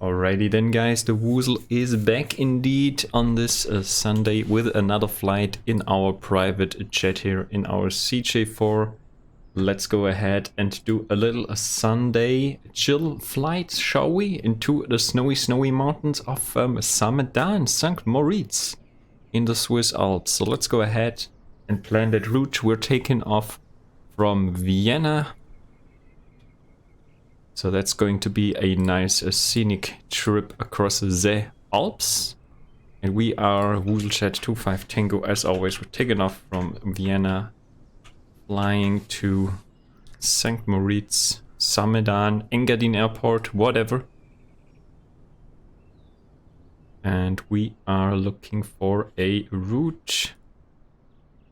Alrighty then guys, the Woozle is back indeed on this Sunday with another flight in our private jet here in our CJ4. Let's go ahead and do a little Sunday chill flight, shall we? Into the snowy mountains of Samedan, St. Moritz in the Swiss Alps. So let's go ahead and plan that route. We're taking off from Vienna. So that's going to be a nice scenic trip across the Alps. And we are WooselJet 25 Tango as always. We're taking off from Vienna, flying to St. Moritz, Samedan, Engadin Airport, whatever. And we are looking for a route.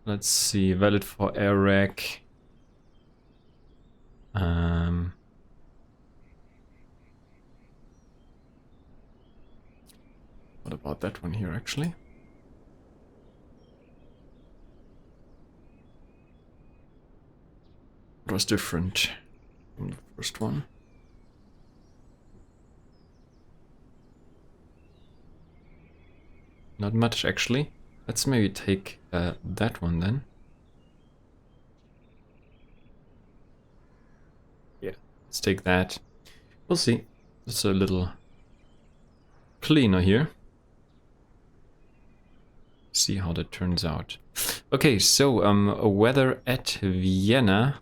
Let's see, valid for Iraq. What about that one here, actually? It was different from the first one. Not much, actually. Let's maybe take that one then. Yeah, let's take that. We'll see. It's a little cleaner here. See how that turns out. Okay, so weather at Vienna.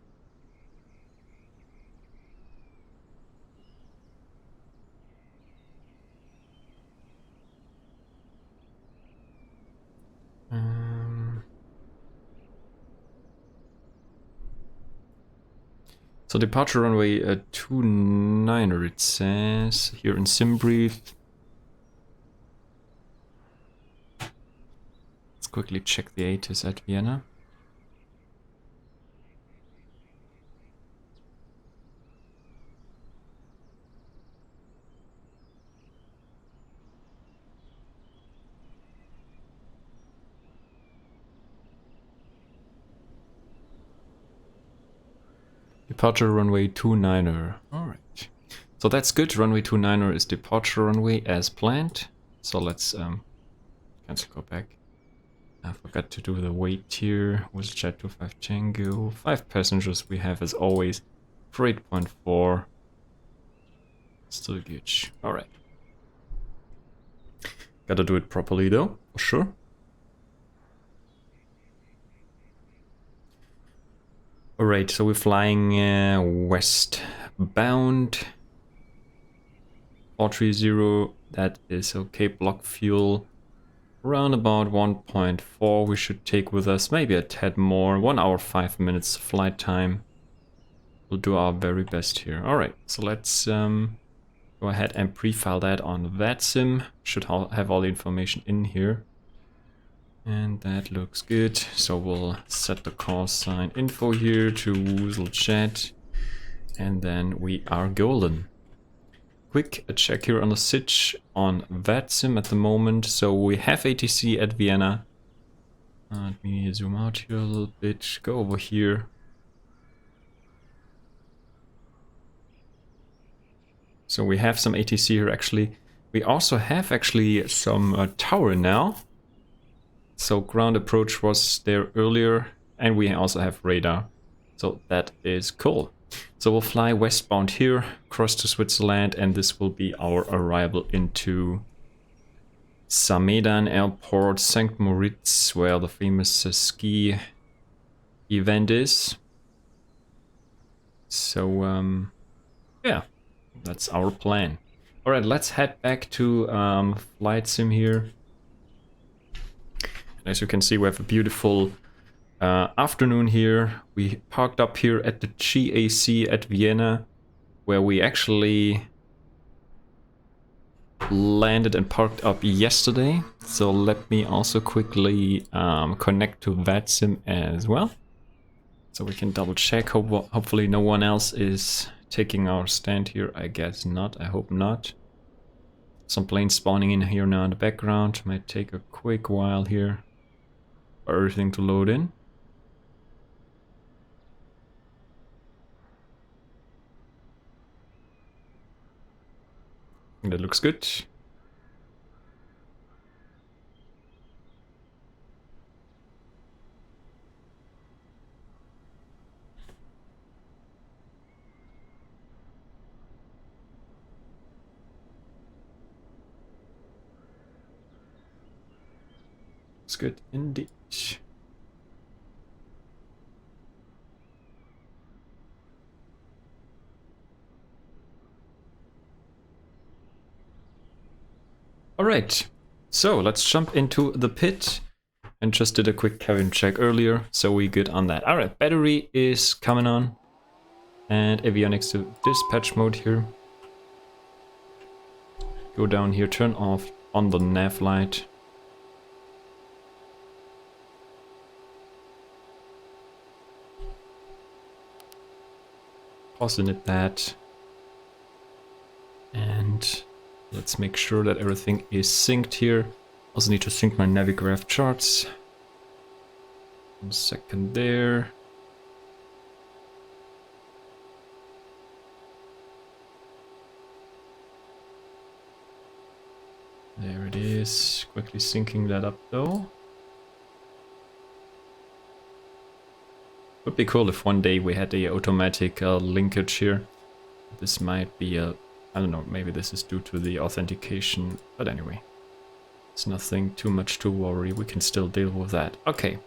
So departure runway 29er it says here in SimBrief. Quickly check the ATIS at Vienna. Departure runway 29er. Alright. So that's good. Runway 29er is departure runway as planned. So let's cancel, go back. I forgot to do the weight here. WooselJet 25 Tango. 5 passengers we have as always. For 8.4. Still good. Alright. Gotta do it properly though, for sure. Alright, so we're flying westbound. 430, that is okay. Block fuel. Around about 1.4 we should take with us, maybe a tad more. 1 hour 5 minutes flight time. We'll do our very best here. Alright, so let's go ahead and pre-file that on VATSIM. Should have all the information in here. And that looks good. So we'll set the call sign info here to WooselJet. And then we are golden. Quick check here on the SITch on VATSIM at the moment. So we have ATC at Vienna. Let me zoom out here a little bit. Go over here. So we have some ATC here actually. We also have actually some tower now. So ground approach was there earlier. And we also have radar. So that is cool. So we'll fly westbound here, cross to Switzerland, and this will be our arrival into Samedan Airport, St. Moritz, where the famous ski event is. So, yeah, that's our plan. Alright, let's head back to flight sim here. As you can see, we have a beautiful afternoon here. We parked up here at the GAC at Vienna, where we actually landed and parked up yesterday. So let me also quickly connect to VATSIM as well, so we can double check. Hopefully no one else is taking our stand here. I guess not. I hope not. Some planes spawning in here now in the background. Might take a quick while here for everything to load in. That looks good. Looks good indeed. Alright, so let's jump into the pit. And just did a quick cabin check earlier, so we good on that. Alright, battery is coming on. And avionics to dispatch mode here. Go down here, turn off on the nav light. Positive that. And let's make sure that everything is synced here. Also need to sync my Navigraph charts. 1 second there. There it is. Quickly syncing that up though. Would be cool if one day we had a automatic linkage here. This might be a, I don't know, maybe this is due to the authentication, but anyway. It's nothing too much to worry, we can still deal with that. Okay,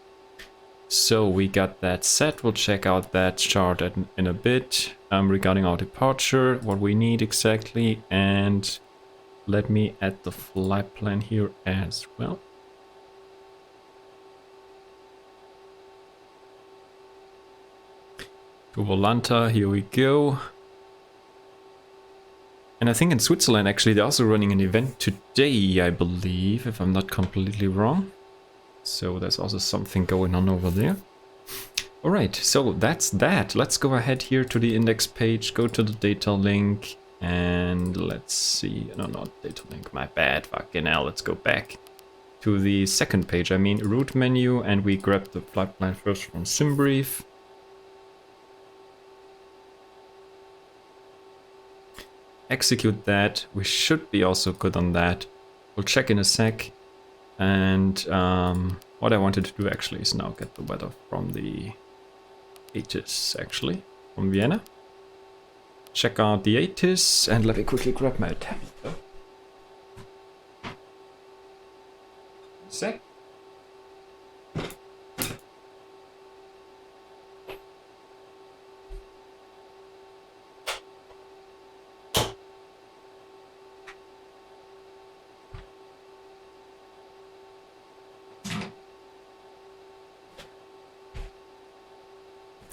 so we got that set. We'll check out that chart in a bit regarding our departure, what we need exactly, and let me add the flight plan here as well. To Volanta, here we go. And I think in Switzerland actually they're also running an event today, I believe, if I'm not completely wrong. So there's also something going on over there. Alright, so that's that. Let's go ahead here to the index page, go to the data link, and let's see. No, not data link, my bad, fucking hell. Let's go back to the second page, I mean route menu, and we grab the flight plan first from SimBrief. Execute that. We should be also good on that. We'll check in a sec. And what I wanted to do actually is now get the weather from the ATIS, actually, from Vienna. Check out the ATIS, and let me quickly grab my tablet though. Sec.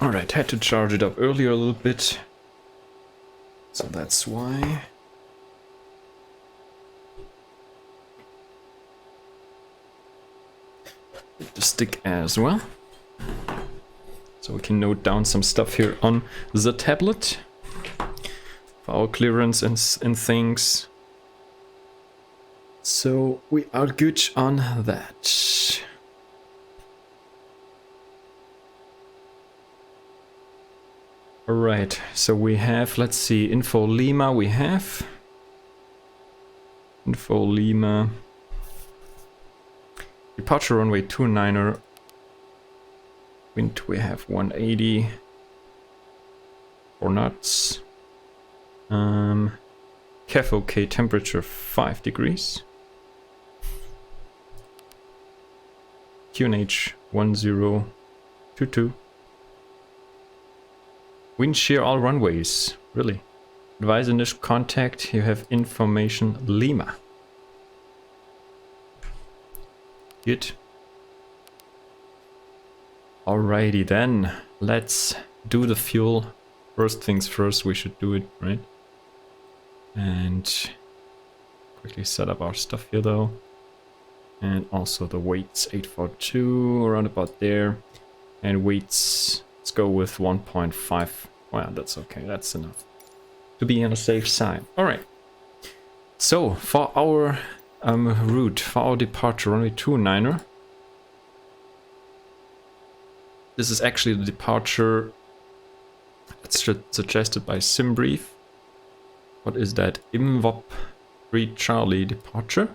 Alright, had to charge it up earlier a little bit, so that's why. Hit the stick as well, so we can note down some stuff here on the tablet for our clearance and things. So we are good on that. Alright, so we have, let's see, Info Lima we have. Info Lima. Departure runway 29er. Wind we have 180. 4 knots. CAF OK, temperature 5 degrees. QNH 1022. Wind shear all runways, really. Advise initial contact, you have information Lima. Good. Alrighty then, let's do the fuel. First things first, we should do it, right? And quickly set up our stuff here though. And also the weights, 842, around about there. And weights, let's go with 1.5. Well, that's okay, that's enough to be on the safe side. Alright, so for our route, for our departure, runway 29er. This is actually the departure that's suggested by SimBrief. What is that? IMVOP 3 Charlie departure.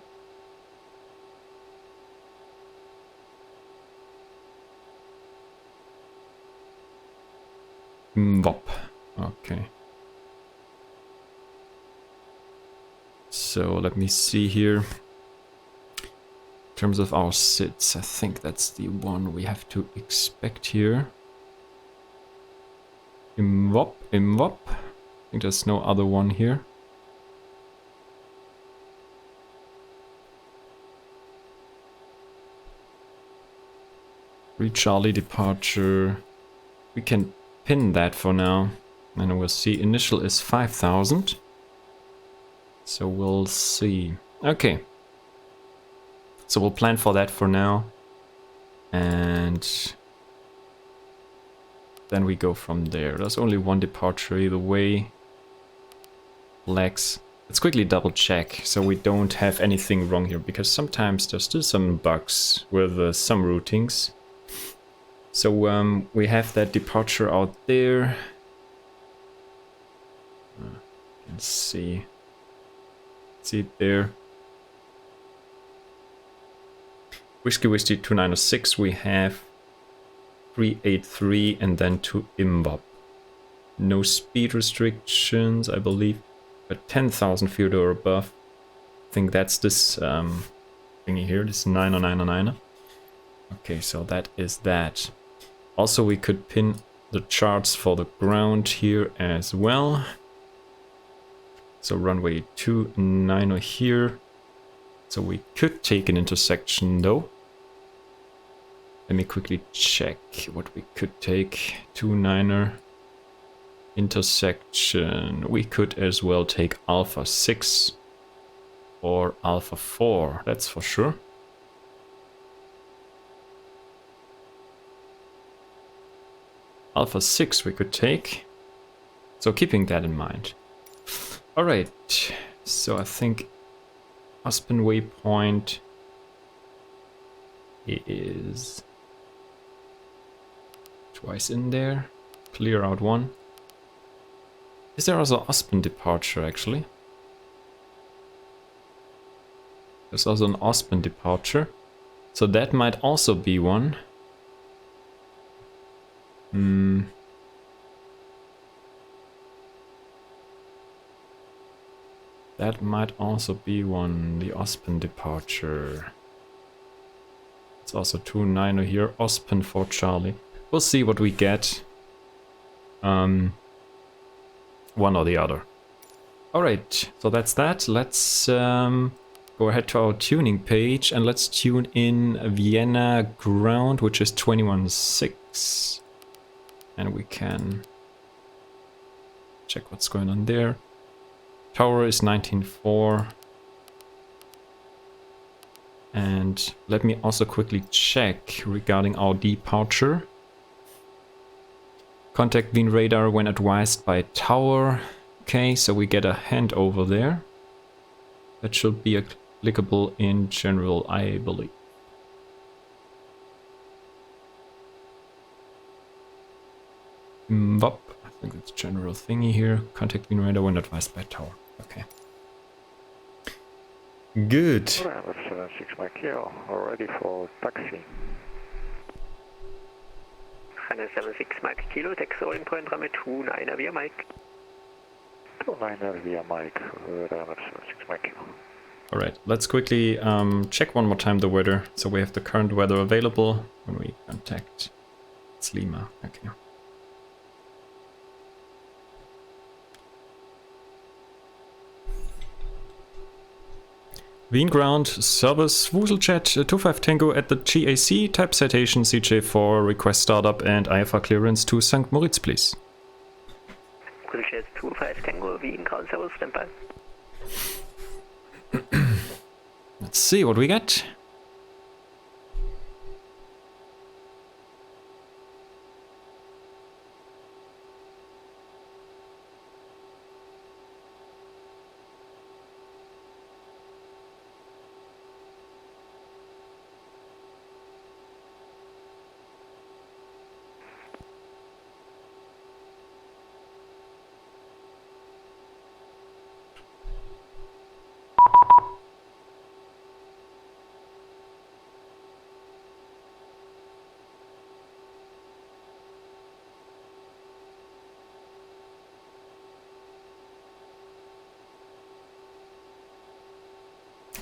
Wop. Okay. So let me see here. In terms of our sits, I think that's the one we have to expect here. Wop, wop. I think there's no other one here. Charlie departure. We can pin that for now. And we'll see. Initial is 5,000. So we'll see. Okay. So we'll plan for that for now. And then we go from there. There's only one departure either way. Legs. Let's quickly double check so we don't have anything wrong here, because sometimes there's still some bugs with some routings. So we have that departure out there. Let's see. See it there. Whiskey 2906, we have 383 and then to Imbop. No speed restrictions, I believe, but 10,000 feet or above. I think that's this thingy here, this 90909. Okay, so that is that. Also, we could pin the charts for the ground here as well. So runway 29 here. So we could take an intersection though. Let me quickly check what we could take. 29er intersection. We could as well take Alpha 6 or Alpha 4, that's for sure. Alpha 6 we could take. So keeping that in mind. Alright, so I think Aspen waypoint is twice in there. Clear out one. Is there also Aspen departure actually? There's also an Aspen departure. So that might also be one. That might also be one, the Aspen departure. It's also 29er here, Aspen for Charlie. We'll see what we get. One or the other. Alright, so that's that. Let's go ahead to our tuning page and let's tune in Vienna ground, which is 21.6. And we can check what's going on there. Tower is 19.4. And let me also quickly check regarding our departure. Contact Wien radar when advised by tower. Okay, so we get a handover there. That should be applicable in general, I believe. Bop. I think it's general thingy here. Contact Wien radar when advised by tower. Okay. Good. 76 Mike Kilo, ready for taxi. 76 Mike Kilo, taxi rolling point runway 29 via Mike. 29 via Mike, 76 Mike Kilo. Alright, let's quickly check one more time the weather. So we have the current weather available when we contact. It's Lima. Okay. Wien ground, service, WooselJet 25 Tango at the GAC, type citation CJ4, request startup and IFR clearance to St. Moritz, please. WooselJet 25 Tango, Wien ground service, standby. Let's see what we get.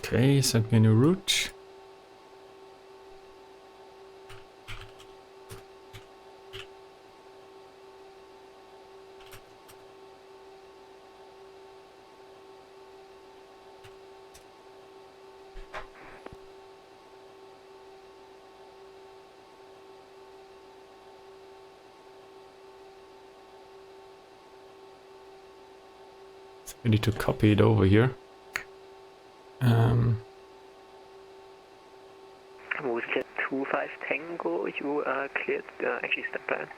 Okay, send me a new route. We need to copy it over here. WooselJet 25 Tango, you are cleared, actually step plan.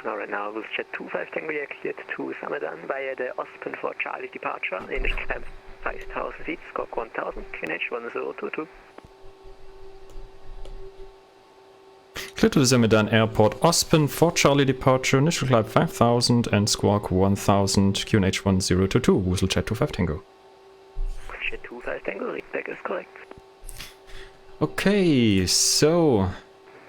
Alright, now WooselJet 25 Tango, you are cleared to Samedan via the Ospen for Charlie departure, initial climb 5000 feet, squawk 1000, QNH 1022. Clear to the Samedan Airport, Ospen for Charlie departure, initial climb 5000 and squawk 1000, QNH 1022, WooselJet 25 Tango. WooselJet 25 Tango, readback is correct. Okay, so...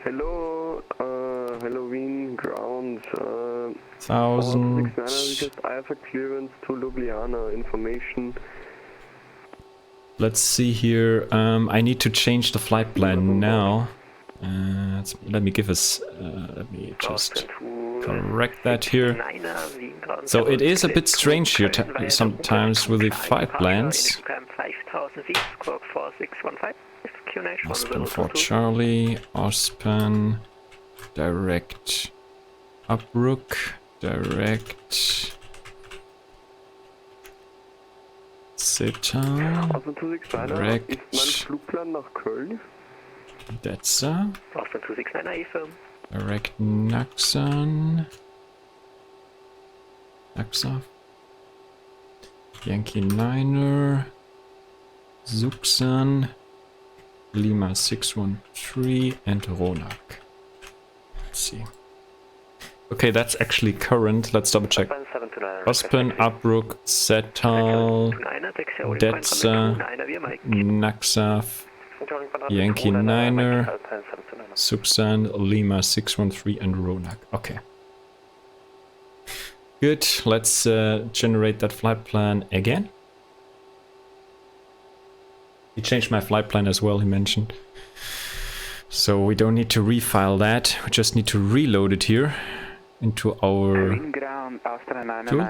Hello, Halloween grounds. 1000... I have a clearance to Ljubljana information. Let's see here. I need to change the flight plan now. Let me just correct that here. So it is a bit strange here sometimes with the flight plans. Ospen for Charlie, Ospen, direct Upbrook, direct Zeta, direct Ist mein Flugplan nach Köln? Detza, Ospen 269 firm. direct Naxon, Naxov, Yankee Niner, Zuxan, Lima 613 and Ronak. Let's see. Okay, that's actually current. Let's double check. Ospen, Upbrook, Setal, Detza, Naxaf, Yankee Niner, Zuxan, Lima 613 and Ronak. Okay. Good. Let's generate that flight plan again. He changed my flight plan as well, he mentioned. So we don't need to refile that. We just need to reload it here into our tool.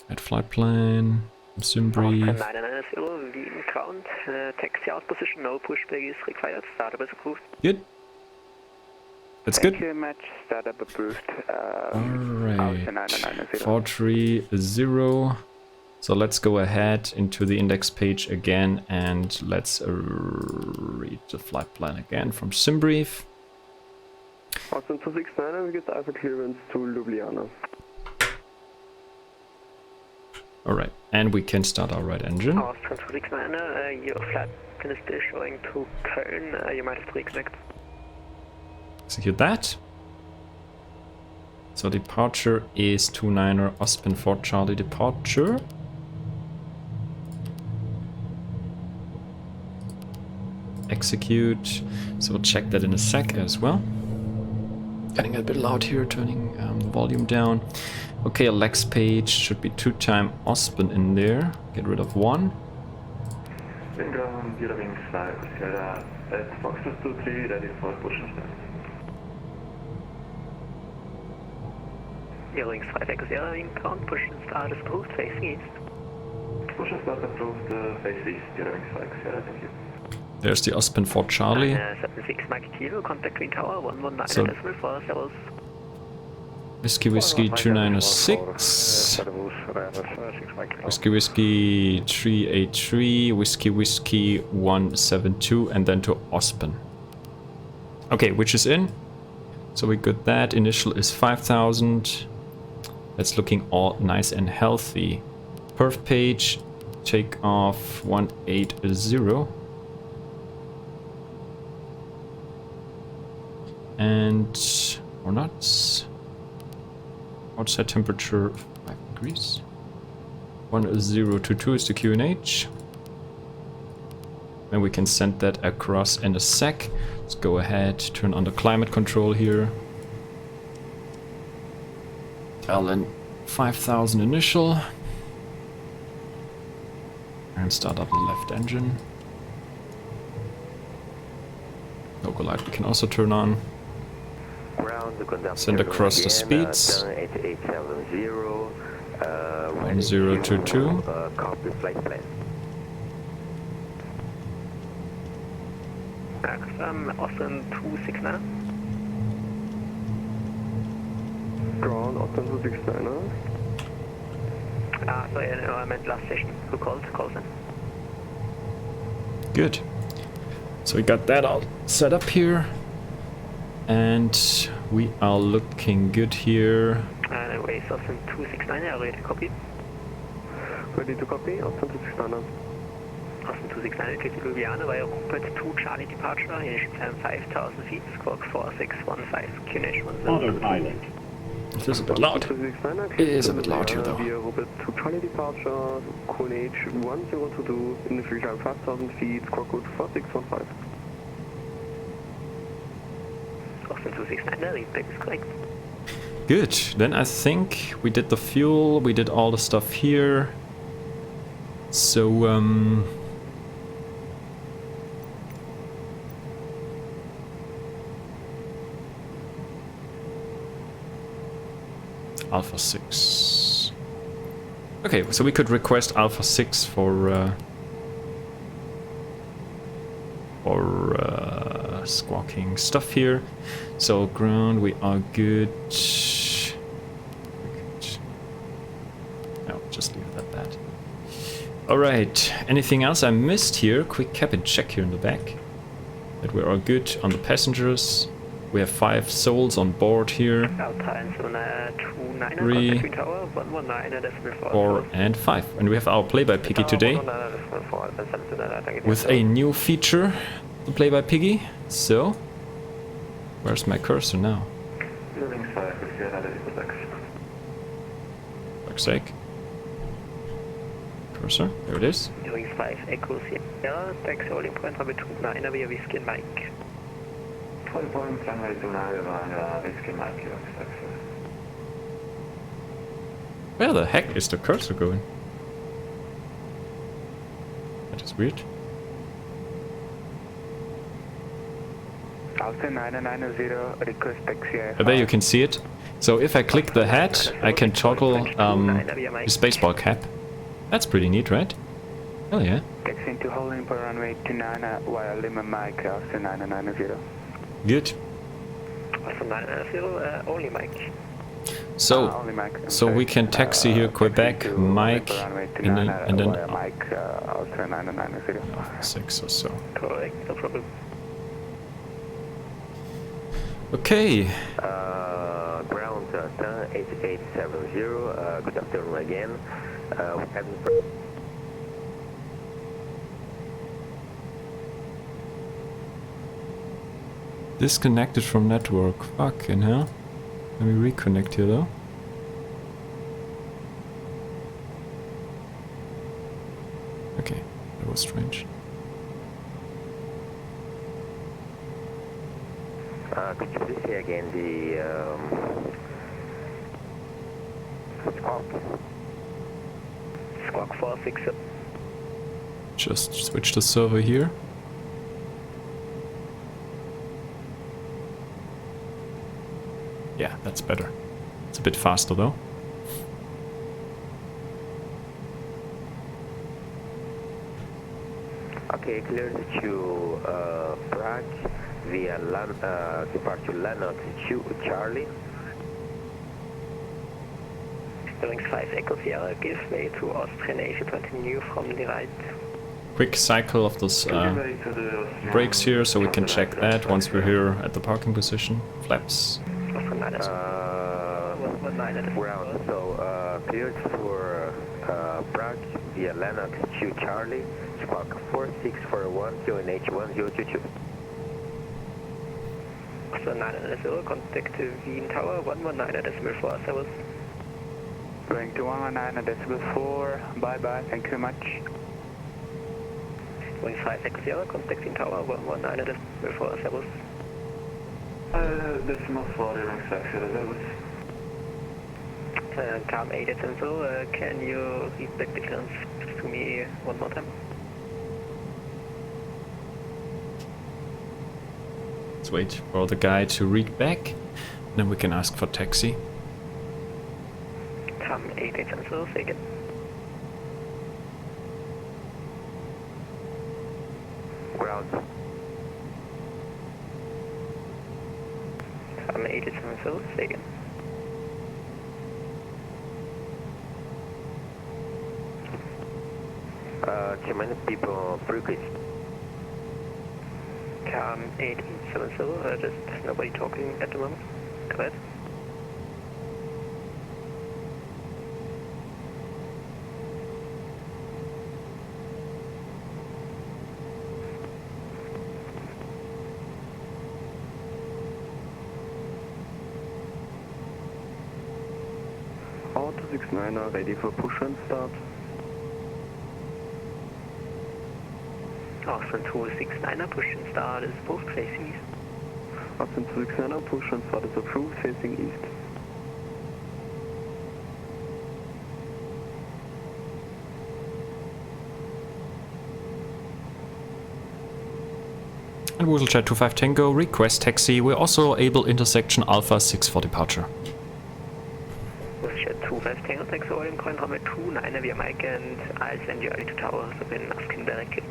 Add flight plan, SimBrief. 990, Wien ground, taxi out position, no push back is required, startup is approved. Good. That's good. Startup approved. Alright. 430. So let's go ahead into the index page again and let's read the flight plan again from SimBrief. Ospen 269, we get Alpha clearance to Ljubljana. Alright, and we can start our right engine. Ospen 269, your flight plan is still showing to Köln, you might have to reconnect. Execute that. So departure is 29er Ospen for Charlie departure. Execute. So we'll check that in a sec as well. Getting a bit loud here, turning the volume down. Okay, a Lex page should be 2-time Ospen in there. Get rid of 1. Wings 5 Echo Sierra, Wing ground, push and start is approved, facing east. Push and start approved, face east, Wings 5 Echo Sierra, thank you. There's the Ospen for Charlie. 76 Mike Kilo, contact Green Tower, 119 So- decimal 4 servos. Whiskey Whiskey 296. Whiskey Whiskey 383. Whiskey Whiskey 172. And then to Ospen. Okay, which is in. So we got that. Initial is 5000. That's looking all nice and healthy. Perf page. Take off 180. And or not. Outside temperature 5 degrees. 1022 is the QNH. And we can send that across in a sec. Let's go ahead, turn on the climate control here. LN 5000 initial. And start up the left engine. Local light we can also turn on. Send across the speeds. 1022. Copy flight plan. Austin 269. Ground, Austin 269. Sorry, no, I meant last station. Who called? Calls in. Good. So we got that all set up here. And we are looking good here. Anyways, Austin 269, ready to copy. Ready to copy, Austin 269. Austin 269, critical Vienna via Rupert 2 Charlie departure, initial climb 5,000 feet, squawk 4615, QNH 10. Autopilot. It is a bit loud. It is a bit loud here though. Via Rupert 2 Charlie departure, QNH 1022, initial climb 5,000 feet, squawk code 4615. Austin 269, the read back is correct. Good. Then I think we did the fuel, we did all the stuff here. So, Alpha 6. Okay, so we could request Alpha 6 for squawking stuff here. So ground, we are good. No, just leave it at that. Alright, anything else I missed here? Quick cabin check here in the back. That we are good on the passengers. We have 5 souls on board here. 3, 4 and 5. And we have our play-by-piggy today. With a new feature, the play-by-piggy. So, where's my cursor now? Fuck's sake. Cursor, there it is. Doing 5 Echo Sierra, taxi holding point number 29 via Whiskey and Mike. Where the heck is the cursor going? That is weird. Alpha 990, request taxi. There you can see it. So if I click the hat, I can toggle the spacebar cap. That's pretty neat, right? Oh yeah. Taxi into holding for runway 29 via Lima Mike, Alpha 990. Good. Alpha 990, only Mike. So, only Mike. so we can taxi here Quebec, Mike, and then Mike, Alpha 990. 6 or so. Correct, no problem. Okay. Ground 8870, good afternoon again. Disconnected from network. Fucking hell. Let me reconnect here though. Okay, that was strange. Could you please say again the Squawk 46. Just switch the server here. Yeah, that's better. It's a bit faster though. Okay, clear to Prague via departure Lennox 2 Charlie. Doing 5 Echo Sierra, give way to Austrian Asia, continue from the right. Quick cycle of those brakes here so we can check that once we're here at the parking position. Flaps. Ground, so cleared for Prague via Lennox 2 Charlie, squawk 4641, QNH 1022. So 990, contact Wien Tower 119.4 service. Going to 119.4, bye bye, thank you very much. Going 5 Echo Sierra, contact Wien Tower 119.4 service. Decimal 4, taxi service. Calm 8 so can you read back the clearance to me one more time? Let's wait for the guy to read back, then we can ask for taxi. Calm 8 so, say again. Ground. Calm 8 so, say again. Too many people frequency. Calm 870, just nobody talking at the moment. Correct? Auto 69er ready for push and start. Austin 269er, push and start is both facing east. Austin 269er, push and start is approved, facing east. And WooselJet 25 Tango, request taxi. We're also able intersection Alpha 6 for departure. WooselJet 25 Tango, thanks for all in coin runway 29 via Mike, and I'll send you early to tower, so been asking directly.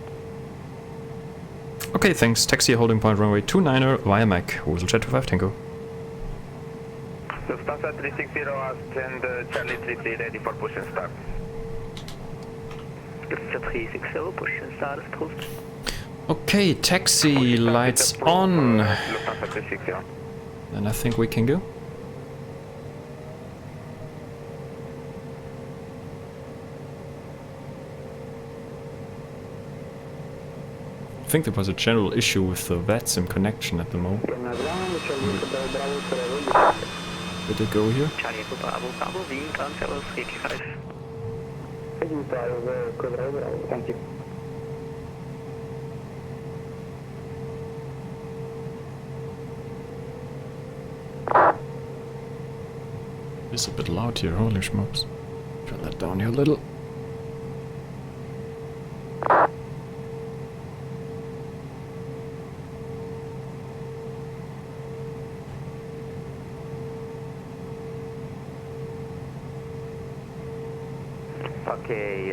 Okay, thanks. Taxi holding point runway 29er via Mac. WooselJet 25 Tango. Lufthansa 360 and Charlie 33 ready for push and start. Lufthansa 360, push and start is approved. Okay, taxi lights on. Lufthansa 360. Then I think we can go. I think there was a general issue with the VATSIM connection at the moment. Did it go here? Charlie Echo Bravo, Bravo, Wien, Ground Servus, 85. Thank you. It's a bit loud here, holy smokes. Turn that down here a little. Okay,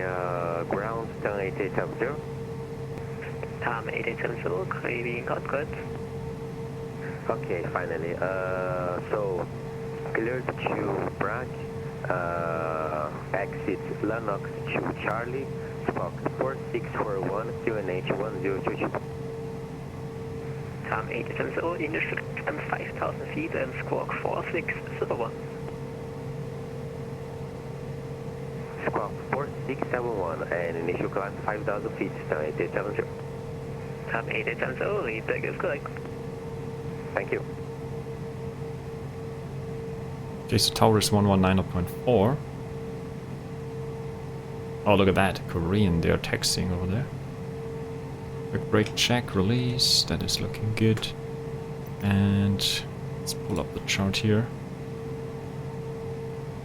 ground 10870. Tom 8870, craving got good. Okay, finally. So cleared to Prague, exit Lennox to Charlie, Spock 4641, QNH 1022. Tom 8870, initial climb 5000 feet and squawk 4601. Squawk 4671 and initial climb 5000 feet, 8870. Tom 8870, read back is correct. Thank you. Okay, so tower is 119.4. Oh, look at that. Korean, they are taxiing over there. Quick brake check, release. That is looking good. And let's pull up the chart here.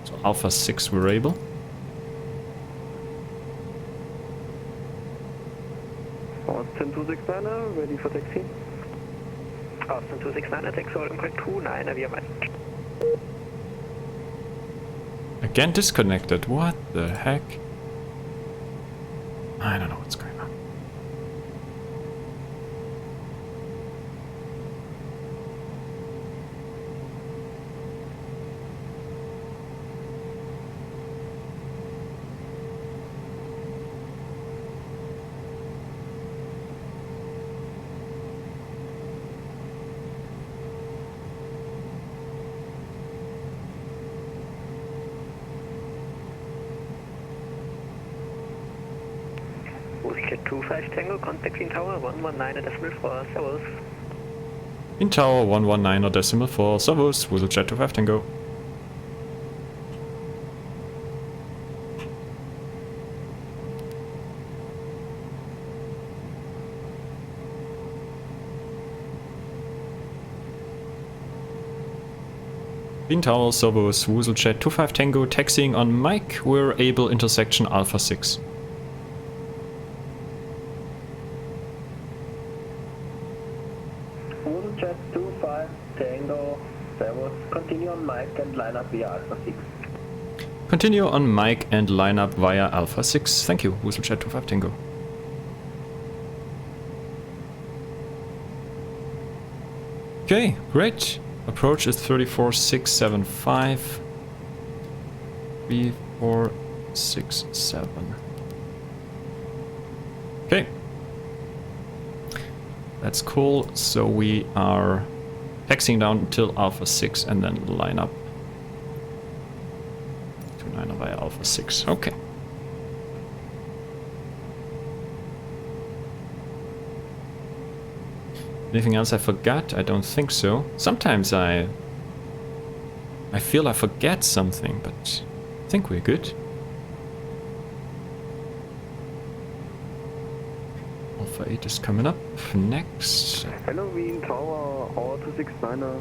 So Alpha 6 we're able. Austin 269er, ready for taxi. Austin 269, takes all in 29 via Mike. Again disconnected. What the heck? I don't know what's going on. WooselJet 25 Tango, contact in tower 119.4, servus. In tower 119.4, servus, WooselJet 25 Tango. Green Tower, Servos, WooselJet 25 Tango, taxiing on Mike. We're able intersection Alpha 6. WooselJet 25 Tango, Servos, continue on Mike and line up via Alpha 6. Continue on Mike and line up via Alpha 6. Thank you, WooselJet 25 Tango. Okay, great. Approach is 34675. 3467. Okay. That's cool. So we are taxiing down until Alpha 6 and then line up. 29 via Alpha 6. Okay. Anything else I forgot? I don't think so. Sometimes I feel I forget something, but I think we're good. Alpha 8 is coming up next. Hello, Wien Tower, our 269er.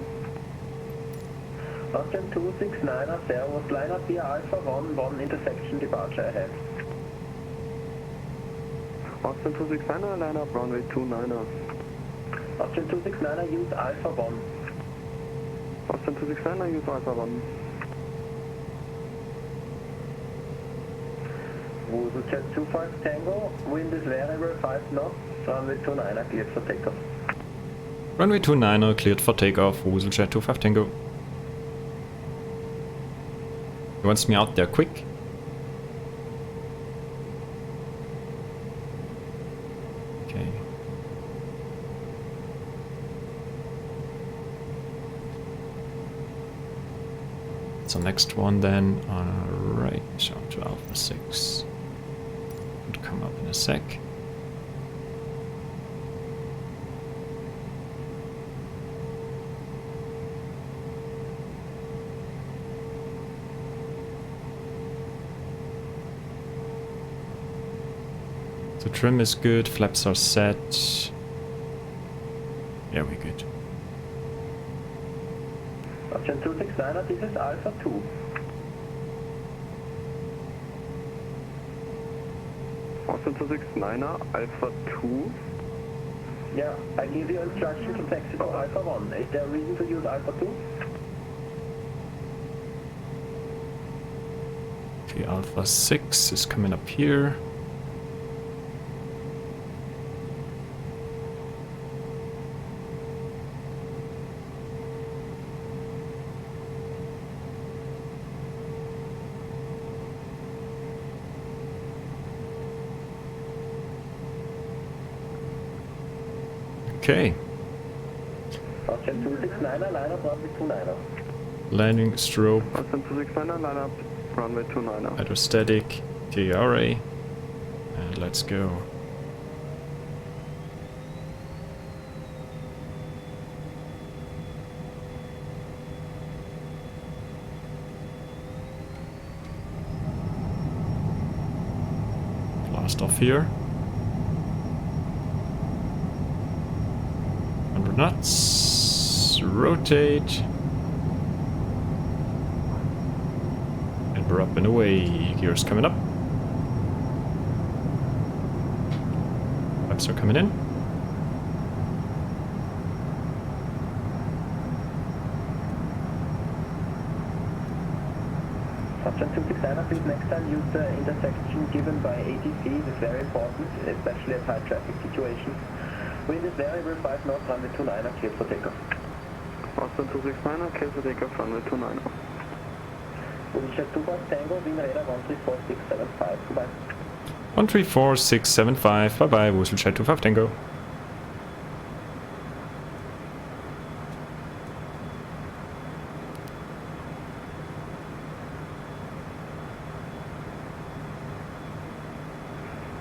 Austrian 269er, Servos, line up via Alpha 1, intersection departure ahead. Austrian 269er, line up runway 29er. Austrian 269er, use Alpha 1. Austrian 269er, use Alpha 1. WooselJet 25 Tango, wind is variable 5 knots, runway 29er cleared for takeoff. Runway 29er cleared for takeoff, WooselJet 25 Tango. He wants me out there quick. Okay. So next one then, right, up to Alpha 6. Would come up in a sec. The trim is good, flaps are set. Yeah, we're good. Austrian 269er, this is Alpha 2. Austrian 269er, Alpha 2. Yeah, I give you instruction to taxi to Alpha 1. Is there a reason to use Alpha 2? Okay, Alpha 6 is coming up here. Okay. Austrian 269er, line up runway 29er. Landing strobe, Austrian 269er, line up runway 29er. hydrostatic, TRA, and let's go. Blast off here. 100 knots. Rotate. And we're up and away. Gears coming up. Flaps are coming in. Austrian 269er, please next time use the intersection given by ATC. It is very important, especially at high traffic situations. Wind is variable 5 knots, runway 29er, cleared for takeoff. Austrian 269er, clear for takeoff, runway 29er. WooselJet 25 Tango, Wien radar 134675, goodbye. 134675, bye bye, WooselJet 25 Tango.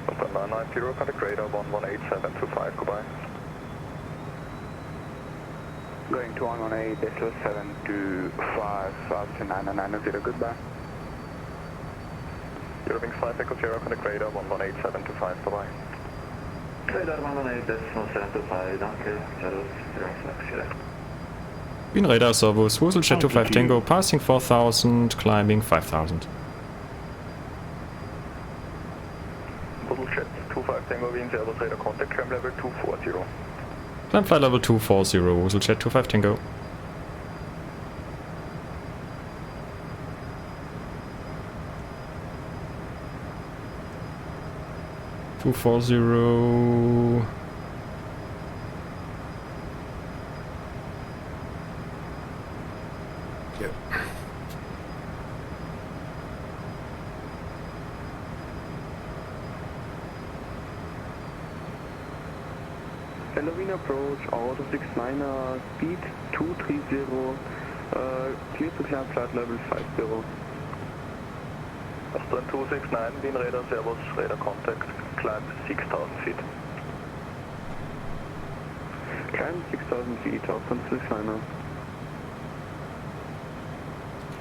Delta 990, contact radar 118725, goodbye. Going to 118.725, fast to 990, goodbye. Eurowings 5 Echo Sierra, contact radar 118725, bye-bye. Radar 118.725, danke, Servus, Eurowings 5 Sierra. Green radar servos, WooselJet 25 Tango, passing 4000, climbing 5000. WooselJet 25 Tango, Wien, Servus, radar contact, climb level 240. Climb flight level 240, WooselJet 25 Tango. Two 40. Yep. Halloween approach, auto 69er, speed 230, clear to climb flight level 50. Aston 269, Wien radar, Servus, radar contact, climb 6000 feet. Climb 6000 feet, Aston 269er.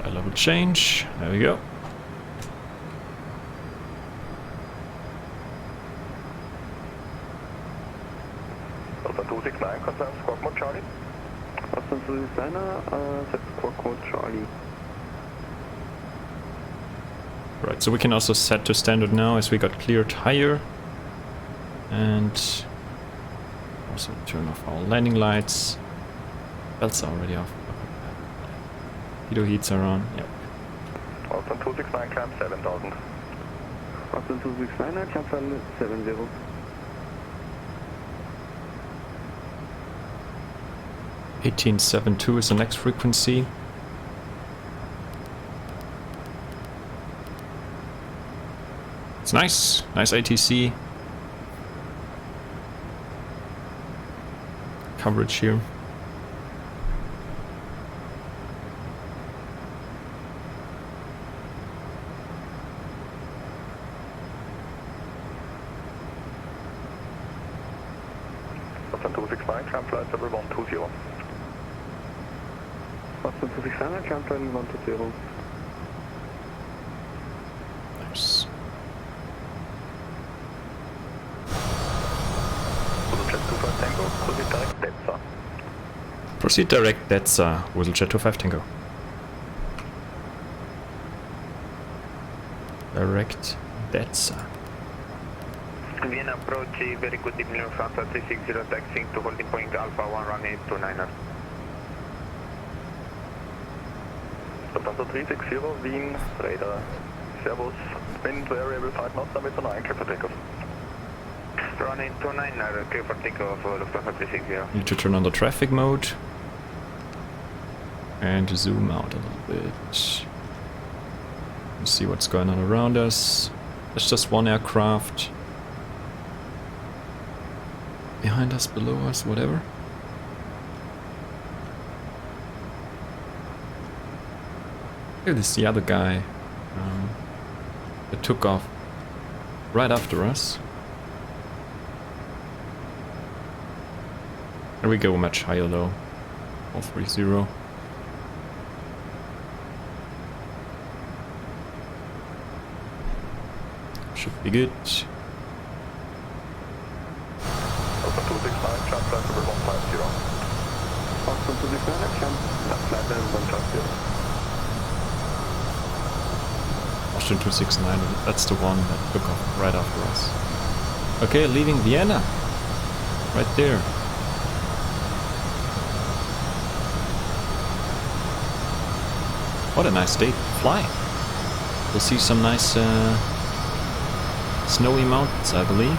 Flight level change. There we go. Aston 269, confirm squawk mode Charlie. Aston 269er, set squawk mode Charlie. Right, so we can also set to standard now as we got cleared higher. And also turn off our landing lights. Belts are already off. Heater heats are on. Yep. Aston 269, climb 7000. Aston 269er, climb flight level 70. 1872 is the next frequency. It's nice. Nice ATC coverage here. Aston 269, climb flight level 120. Aston 269er, climb flight level 120. Nice. WooselJet 25 Tango, proceed direct DETSA. Proceed direct, that's WooselJet 25 Tango. Direct, that's Vienna approach, very good evening, Alpha 360 taxiing to holding point Alpha 11829er. Lufthansa 360, Wien, radar, Servus, wind variable 5 knots, damit 9, clear for takeoff. Running 29er, clear for takeoff, Lufthansa 360. Need to turn on the traffic mode and zoom out a little bit. Let's see what's going on around us. There's just one aircraft. Behind us, below us, whatever. Here, this is the other guy that took off right after us. There we go, much higher though. 430. Should be good. Aston 269, climb flight level 150. Aston 269er, climb flight level 150. Austin 269, that's the one that took off right after us. Okay, leaving Vienna. Right there. What a nice day to fly. We'll see some nice snowy mountains, I believe.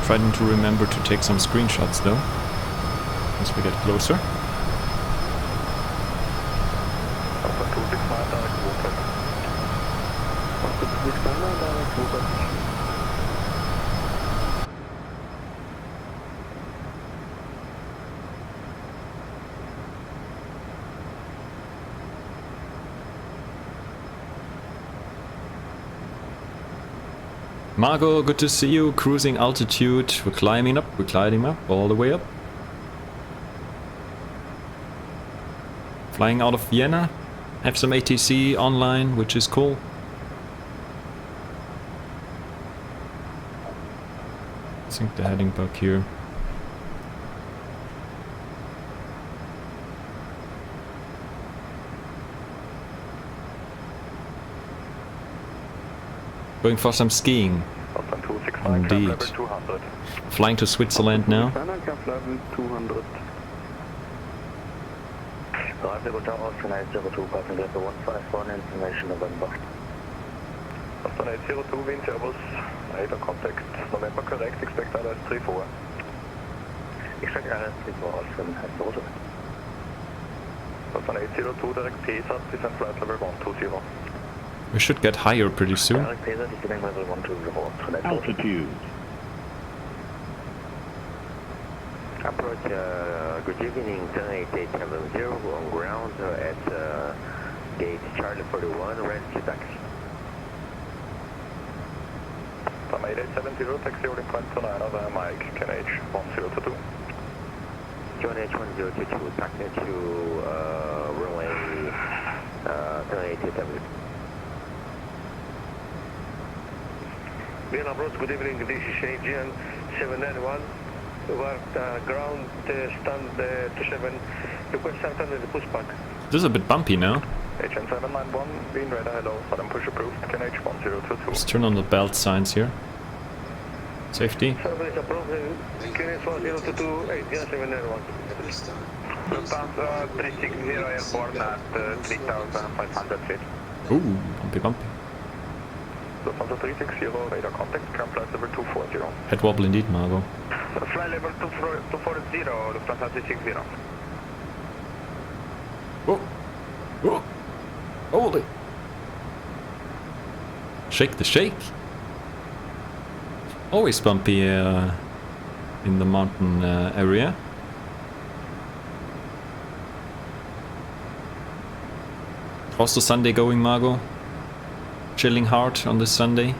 Trying to remember to take some screenshots though, as we get closer. Aston 269, direct water. Aston 269er, direct water. Margot, good to see you. Cruising altitude. We're climbing up, all the way up. Flying out of Vienna. Have some ATC online, which is cool. I think they're heading back here. Going for some skiing. Austin 269, Indeed. level 200. Flying to Switzerland now. Climb level 200. Drive Hotel Austin 802, passing level 151, information November. Austin 802, Wien, Servus, radar contact. November correct, expect LS34. Expect LS34, Austin 802. Austin 802, direct PSAT, descent flight level 120. We should get higher pretty soon. Direct PSAT, descending level 120, Austin 802. Altitude. Approach, good evening, 10870 on ground at gate Charlie 41, rescue taxi. From 8870, taxi holding point 29 over Mike, KNH 1022. QNH 1022, taxi to runway 10870. Vienna approach, good evening, this is AGN 791. Over ground stand 27, request start under the pushback. This is a bit bumpy now. HN 791, Wien radar, hello, sudden push approved, KNH 1022. Let's turn on the belt signs here. Safety. Service approach, QNH 1022, AGN 791. Lufthansa 360 airborne at 3,500 feet. Ooh, bumpy bumpy. Lufthansa 360, radar contact, climb flight level 240. Head wobble indeed, Margot. Flight level 240, Lufthansa 360. Oh! Oh! Holy! Shake the shake! Always bumpy in the mountain area. How's the Sunday going, Margot? Chilling hard on this Sunday?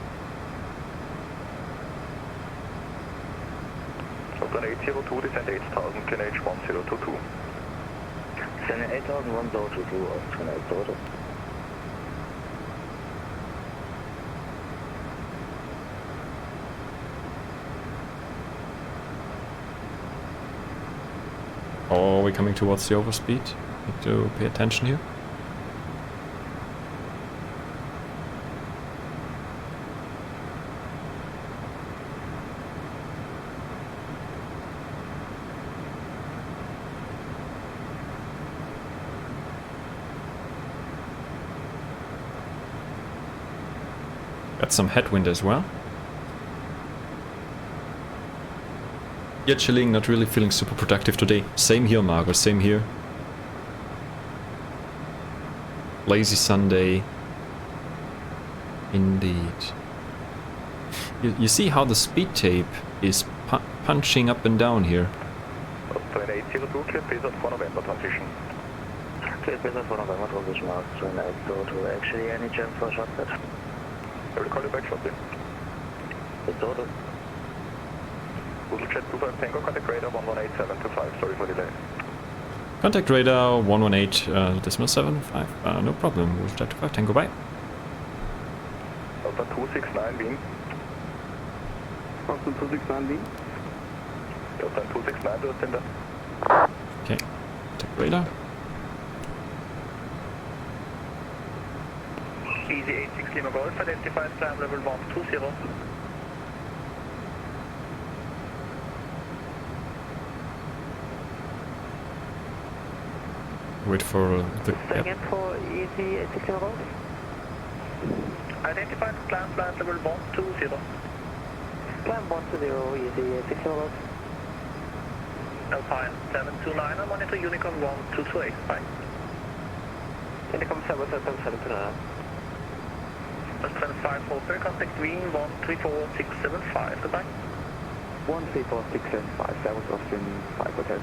Austin 802, descend 8000, KNH 1022. Descend 8000, 1022, Austin 802. Oh, we're coming towards the overspeed. Need to pay attention here. Got some headwind as well. Yeah, chilling, not really feeling super productive today. Same here, Margot, same here. Lazy Sunday. Indeed. You see how the speed tape is punching up and down here. Austin 802, clear PSAT for November transition. Clear PSAT for November transition, Austin 802. Actually, any chance for shot set? I will call you back shortly. 802. WooselJet 25 Tango, contact radar 118725, sorry for delay. Contact radar 118.75. No problem. WooselJet 25 Tango, bye. Austin 269, Wien. Austin 269 Wien. Austin 269, du hast den da. Okay. Contact radar. Easy 86 Lima Golf, identified climb level 120. Wait for the... Again for easy 86 Lima Golf. Identified climb flight level 120. Climb 120, easy 86 Lima Golf. Alpine 729, and monitor Unicorn 1228, bye. Intercom 729. Western 543, contact Wien 134675, goodbye. 134675, that was Austin 5 Hotel.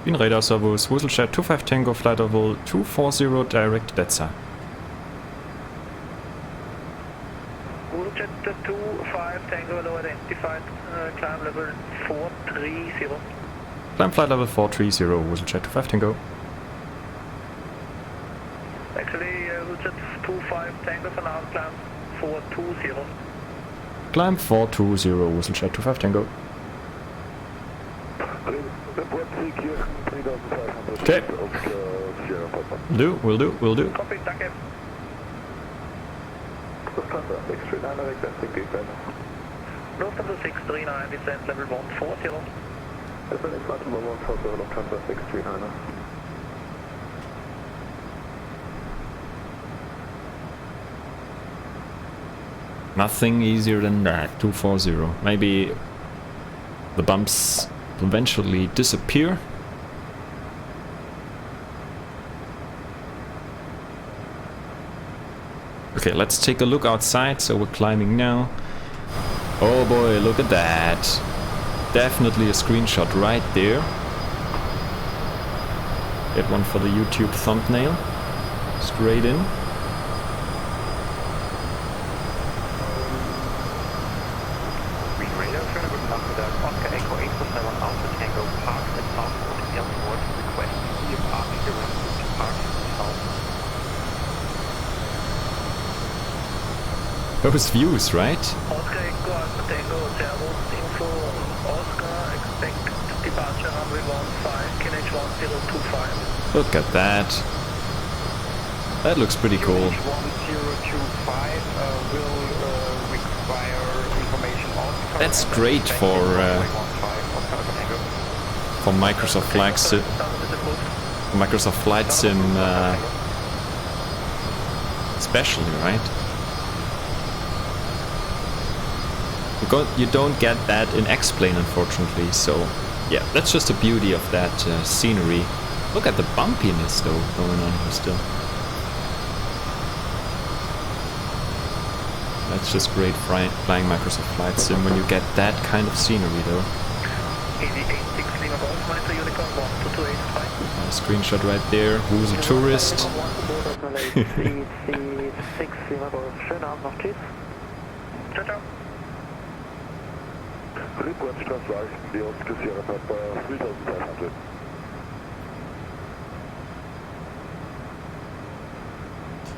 Wien radar servos, WooselJet 25 Tango, flight level 240, direct DETSA. WooselJet 25 Tango, low identified, climb level 430. Climb flight level 430, WooselJet 25 Tango. Actually, WooselJet 25 Tango for now, climb 420. Climb 420, WooselJet 25 Tango. Okay. Will do. Copy, danke. Lufthansa 639, requesting descent. Lufthansa 639, descent level 140. Descent flight number 140, Lufthansa 639. Nothing easier than that, 240. Maybe the bumps eventually disappear. Okay, let's take a look outside. So we're climbing now. Oh boy, look at that. Definitely a screenshot right there. Get one for the YouTube thumbnail. Straight in. Those views, right? Oscar Echo Alpha Tango, Servus, info, Oscar, expect departure runway 15, KNH 1025. Look at that. That looks pretty cool. 1025 will require information Oscar. That's great for Microsoft Flight Sim. Microsoft Flight Sim, especially, right? You don't get that in X-Plane, unfortunately, so yeah, that's just the beauty of that scenery. Look at the bumpiness, though, going on here still. That's just great flying Microsoft Flight Sim when you get that kind of scenery, though. Screenshot right there. Who's a tourist?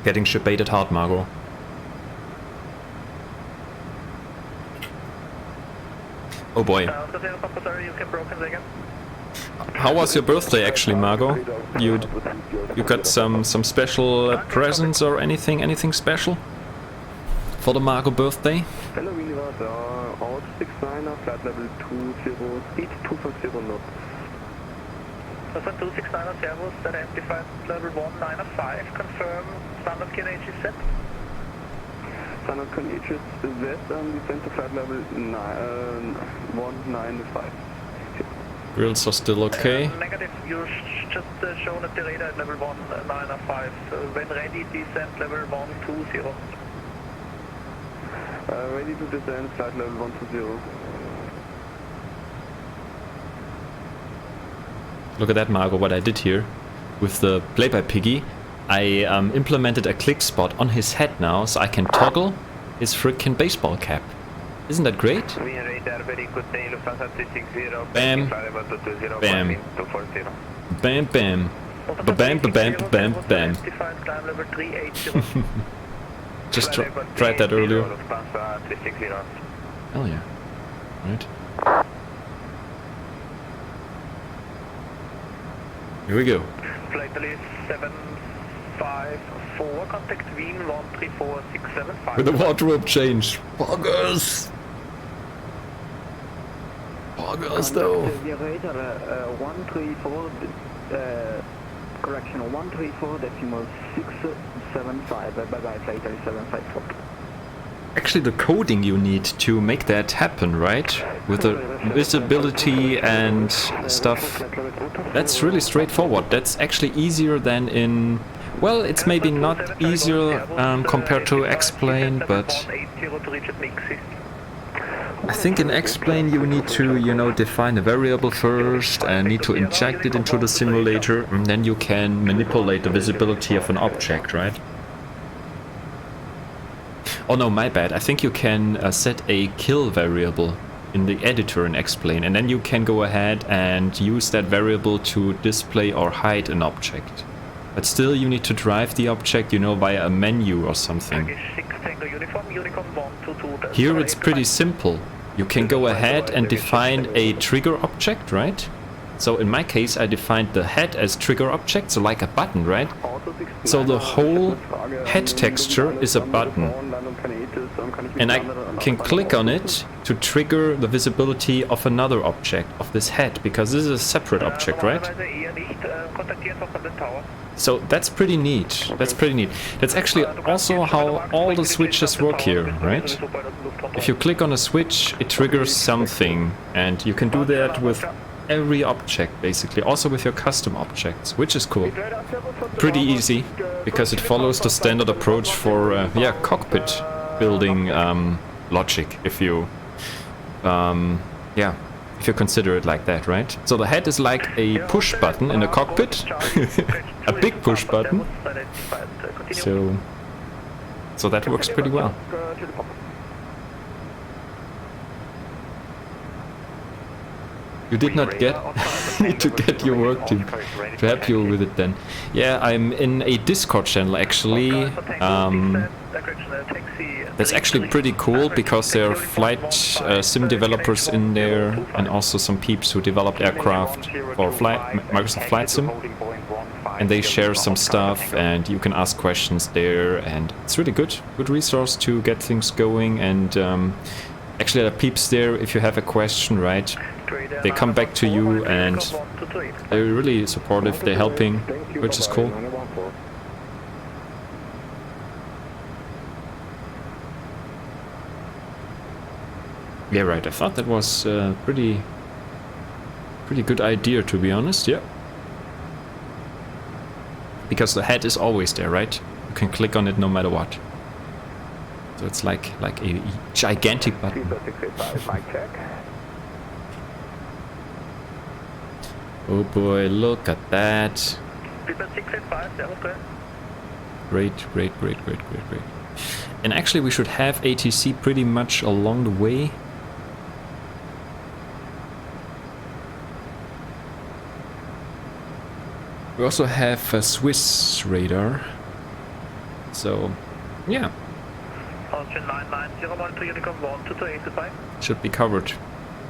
Getting ship baited hard, Margot. Oh boy. How was your birthday actually, Margot? You got some special presents or anything special for the Margot birthday? Hello, Universe, out 69er, flight level 20, speed 250 knots. That's a 269er, Servus, identified level 195, confirm standard KNH is set. Standard KNH is set, descent to flight level 195. Grills are still okay. Negative, you just shown at the radar at level 195. When ready, descent level 120. Ready to descend, flight level 120. Look at that, Margot, what I did here. With the play-by-piggy, I implemented a click spot on his head now, so I can toggle his frickin' baseball cap. Isn't that great? Bam. Bam. Bam, bam. Ba-bam, ba-bam, ba-bam, bam. Just tried that earlier. Hell yeah. Right. Here we go. Flight 754, contact Wien 134675. With the wardrobe change. Poggers! Poggers though. The radar 134, correction, 134.675, bye-bye, flight 754. Actually, the coding you need to make that happen, right? With the visibility and stuff. That's really straightforward. That's actually easier than in... Well, it's maybe not easier compared to X-Plane, but... I think in X-Plane you need to, you know, define a variable first and need to inject it into the simulator, and then you can manipulate the visibility of an object, right? Oh no, my bad. I think you can set a kill variable in the editor in X-Plane, and then you can go ahead and use that variable to display or hide an object. But still you need to drive the object, you know, via a menu or something. Here it's pretty simple. You can go ahead and define a trigger object, right? So in my case I defined the head as trigger object, so like a button, right? So the whole head texture is a button. And I can click on it to trigger the visibility of another object, of this head, because this is a separate object, right? So that's pretty neat. That's pretty neat. That's actually also how all the switches work here, right? If you click on a switch, it triggers something, and you can do that with every object, basically, also with your custom objects, which is cool. Pretty easy, because it follows the standard approach for, yeah, cockpit building logic, if you, yeah, if you consider it like that, right? So the head is like a push button in a cockpit, a big push button, so that works pretty well. You did not get need to get your work team to help you with it then. Yeah, I'm in a Discord channel actually. That's actually pretty cool because there are flight sim developers in there and also some peeps who developed aircraft for Microsoft Flight Sim. And they share some stuff and you can ask questions there, and it's really good resource to get things going. And actually there are peeps there if you have a question, right? They come back to you and they're really supportive, they're helping, which is cool. Yeah, right, I thought that was a pretty good idea, to be honest, yeah. Because the head is always there, right? You can click on it no matter what. So it's like a gigantic button. Oh boy, look at that. Great. And actually we should have ATC pretty much along the way. We also have a Swiss radar. So, yeah. Should be covered.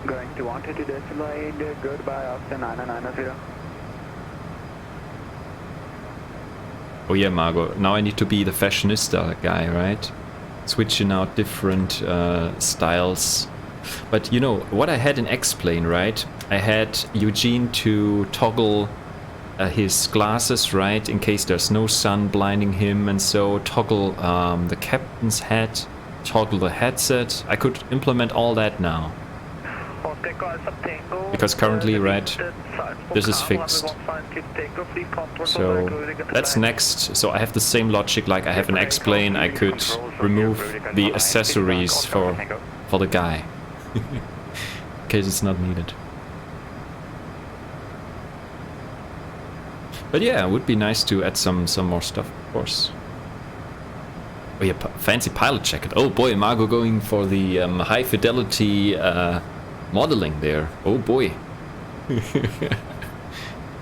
Going to 120 decimal 8, goodbye after 9990. Oh yeah, Margot, now I need to be the fashionista guy, right? Switching out different styles. But you know, what I had in X-Plane, right? I had Eugene to toggle his glasses, right? In case there's no sun blinding him, and so toggle the captain's hat, toggle the headset. I could implement all that now. Because currently, right, this is fixed. So that's next. So I have the same logic like I have an X-Plane. I could remove the accessories for the guy. In case it's not needed. But yeah, it would be nice to add some more stuff, of course. Oh yeah, fancy pilot jacket. Oh boy, Margot going for the high fidelity modeling there. Oh boy.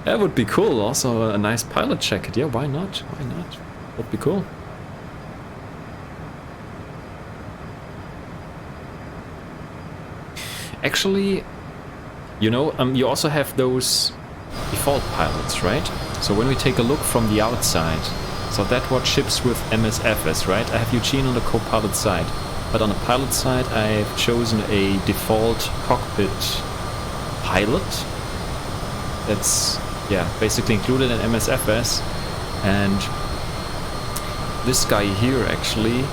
That would be cool. Also a nice pilot jacket. Yeah, why not? Why not? Would be cool. Actually, you know, you also have those default pilots, right? So when we take a look from the outside, so that what ships with MSFS, right? I have Eugene on the co-pilot side. But on the pilot side, I've chosen a default cockpit pilot. That's, yeah, basically included in MSFS. And this guy here, actually,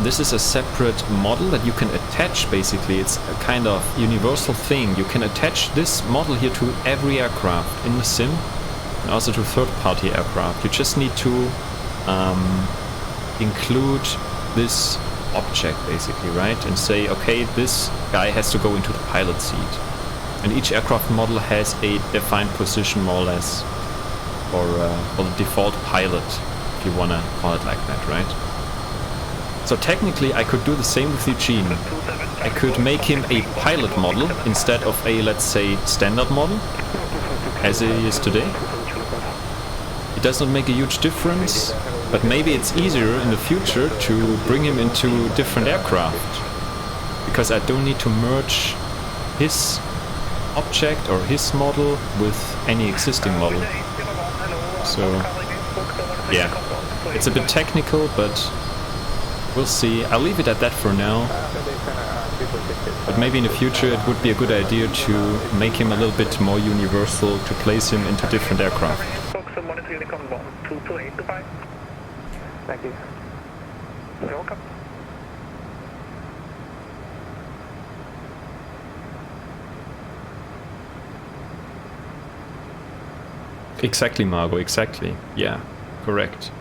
this is a separate model that you can attach, basically. It's a kind of universal thing. You can attach this model here to every aircraft in the sim, and also to third-party aircraft. You just need to include this object, basically, right? And say, okay, this guy has to go into the pilot seat. And each aircraft model has a defined position, more or less, for the default pilot, if you want to call it like that, right? So technically I could do the same with Eugene. I could make him a pilot model instead of a, let's say, standard model, as it is today. does not make a huge difference, but maybe it's easier in the future to bring him into different aircraft, because I don't need to merge his object or his model with any existing model. So yeah, it's a bit technical, but we'll see. I'll leave it at that for now. But maybe in the future it would be a good idea to make him a little bit more universal, to place him into different aircraft. Thank you. You're welcome. Exactly, Margot, exactly. Yeah, correct.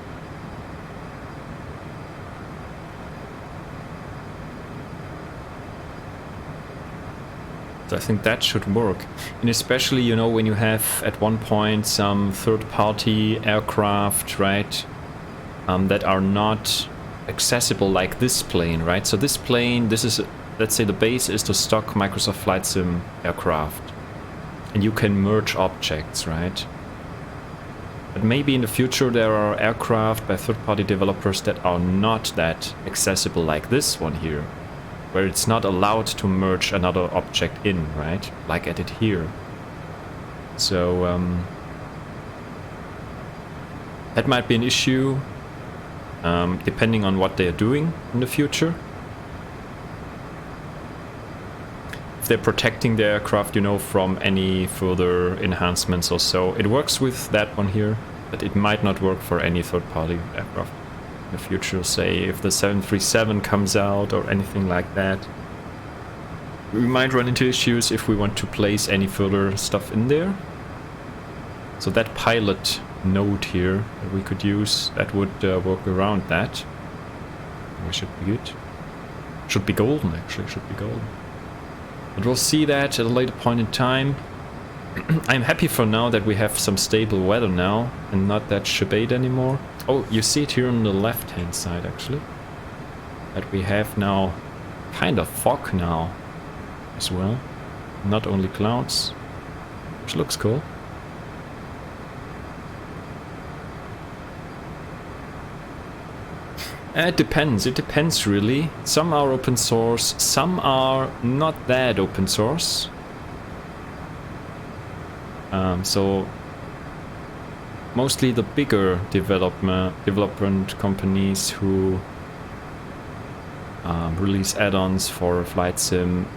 I think that should work. And especially, you know, when you have at one point some third-party aircraft, right, that are not accessible like this plane, right? So this plane, this is, let's say the base is the stock Microsoft Flight Sim aircraft. And you can merge objects, right? But maybe in the future there are aircraft by third-party developers that are not that accessible like this one here, where it's not allowed to merge another object in, right? Like I did here. So that might be an issue, depending on what they're doing in the future. If they're protecting the aircraft, you know, from any further enhancements or so. It works with that one here, but it might not work for any third-party aircraft in the future. Say if the 737 comes out or anything like that, we might run into issues if we want to place any further stuff in there. So that pilot node here that we could use, that would work around that. We should be good. Should be golden, actually, should be golden. But we'll see that at a later point in time. I'm happy for now that we have some stable weather now and not that shabade anymore. Oh, you see it here on the left hand side actually. That we have now kind of fog now as well. Not only clouds, which looks cool. It depends really. Some are open source, some are not that open source. So mostly the bigger development companies who release add-ons for Flight Sim,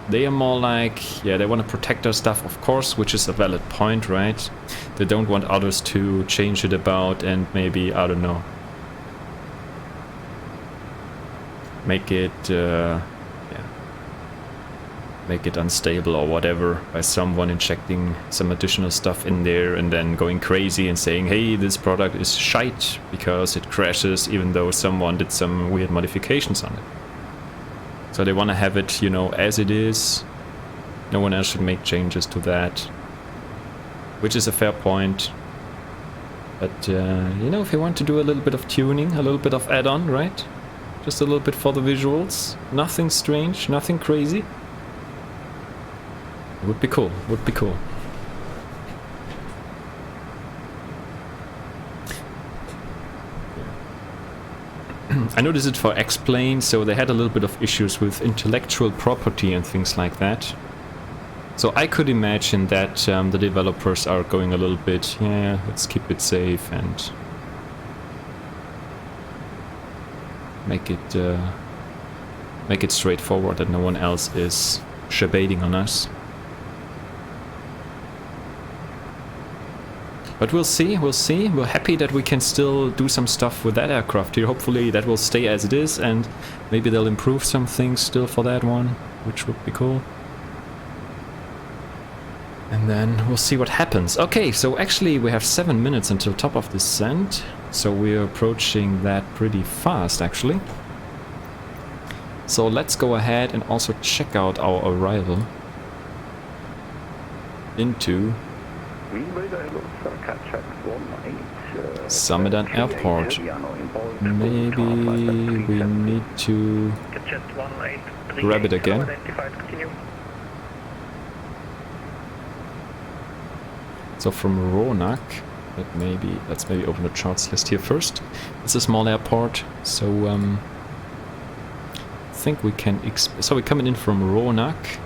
they are more like, yeah, they want to protect their stuff, of course, which is a valid point, right? They don't want others to change it about and maybe, I don't know, make it make it unstable or whatever by someone injecting some additional stuff in there and then going crazy and saying, hey, this product is shite because it crashes even though someone did some weird modifications on it. So they want to have it, you know, as it is. No one else should make changes to that, which is a fair point. But you know, if you want to do a little bit of tuning, a little bit of add-on, right? Just a little bit for the visuals. Nothing strange, nothing crazy. Would be cool, would be cool. I noticed it for X-Plane, so they had a little bit of issues with intellectual property and things like that. So I could imagine that the developers are going a little bit, yeah, let's keep it safe and make it straightforward that no one else is shabading on us. But we'll see, we'll see. We're happy that we can still do some stuff with that aircraft here. Hopefully that will stay as it is and maybe they'll improve some things still for that one, which would be cool. And then we'll see what happens. Okay, so actually we have 7 minutes until top of descent. So we're approaching that pretty fast actually. So let's go ahead and also check out our arrival into Samedan Airport. Maybe we need to grab it again. So from Ronak But maybe, let's maybe open the charts list here first. It's a small airport, so I think we can, so we're coming in from Ronak.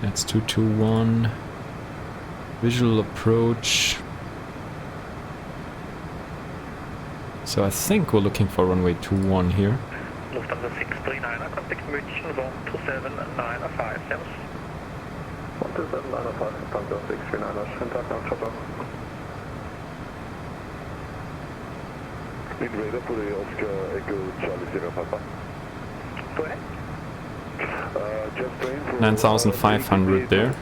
That's 221. Visual approach. So I think we're looking for runway 21 here. Lufthansa 639, contact München 1279 Sems. 1279 Lufthansa 639, schönen Tag noch, ciao, ciao. Invader for the Oscar Echo Charlie Sierra Papa. Go ahead. Just train for 9,500 there.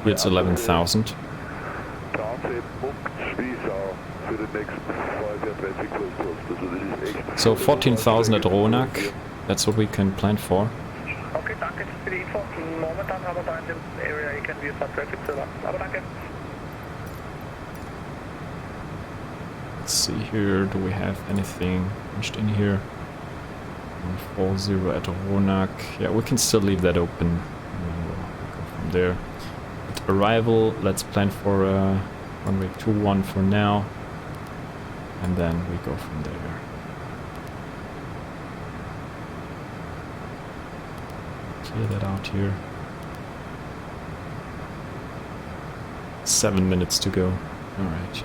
Here it's 11,000. So 14,000 at Ronak. That's what we can plan for. Okay, danke für die Info. Momentan haben wir da in dem Area irgendwie ein paar Traffic zu erwarten. Aber danke. Let's see here, do we have anything punched in here? 140 at Ronak. Yeah, we can still leave that open. And then we'll go from there. At arrival, let's plan for runway 21 for now. And then we go from there. Clear that out here. 7 minutes to go. Alright.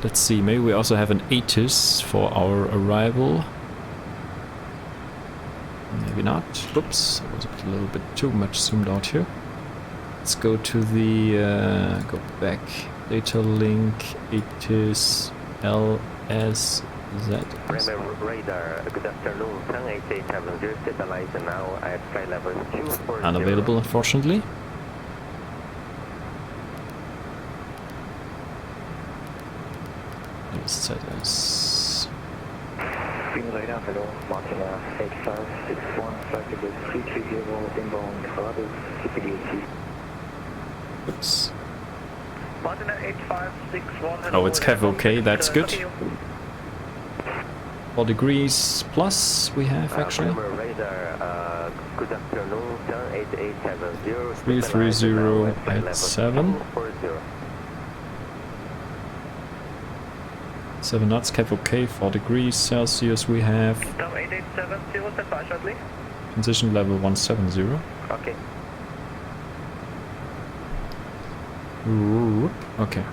Let's see, maybe we also have an ATIS for our arrival. Maybe not. Oops, it was a little bit too much zoomed out here. Let's go to the, go back. Data link, ATIS, LSZS. Radar, good afternoon, 108870, stabilize now at flight level 240. Unavailable, unfortunately. LSZS. Green radar, hello, Martina 8561, flight level 330, inbound Colorado, CPDAT. Oops. Martina 8561. Oh, it's Kev, okay, that's good. 4 degrees plus we have actually. Radar, good afternoon, 108870, 33087. 7 knots, Kev, okay, 4 degrees Celsius we have. 8870, stand by shortly. Transition level 170. Okay. Okay.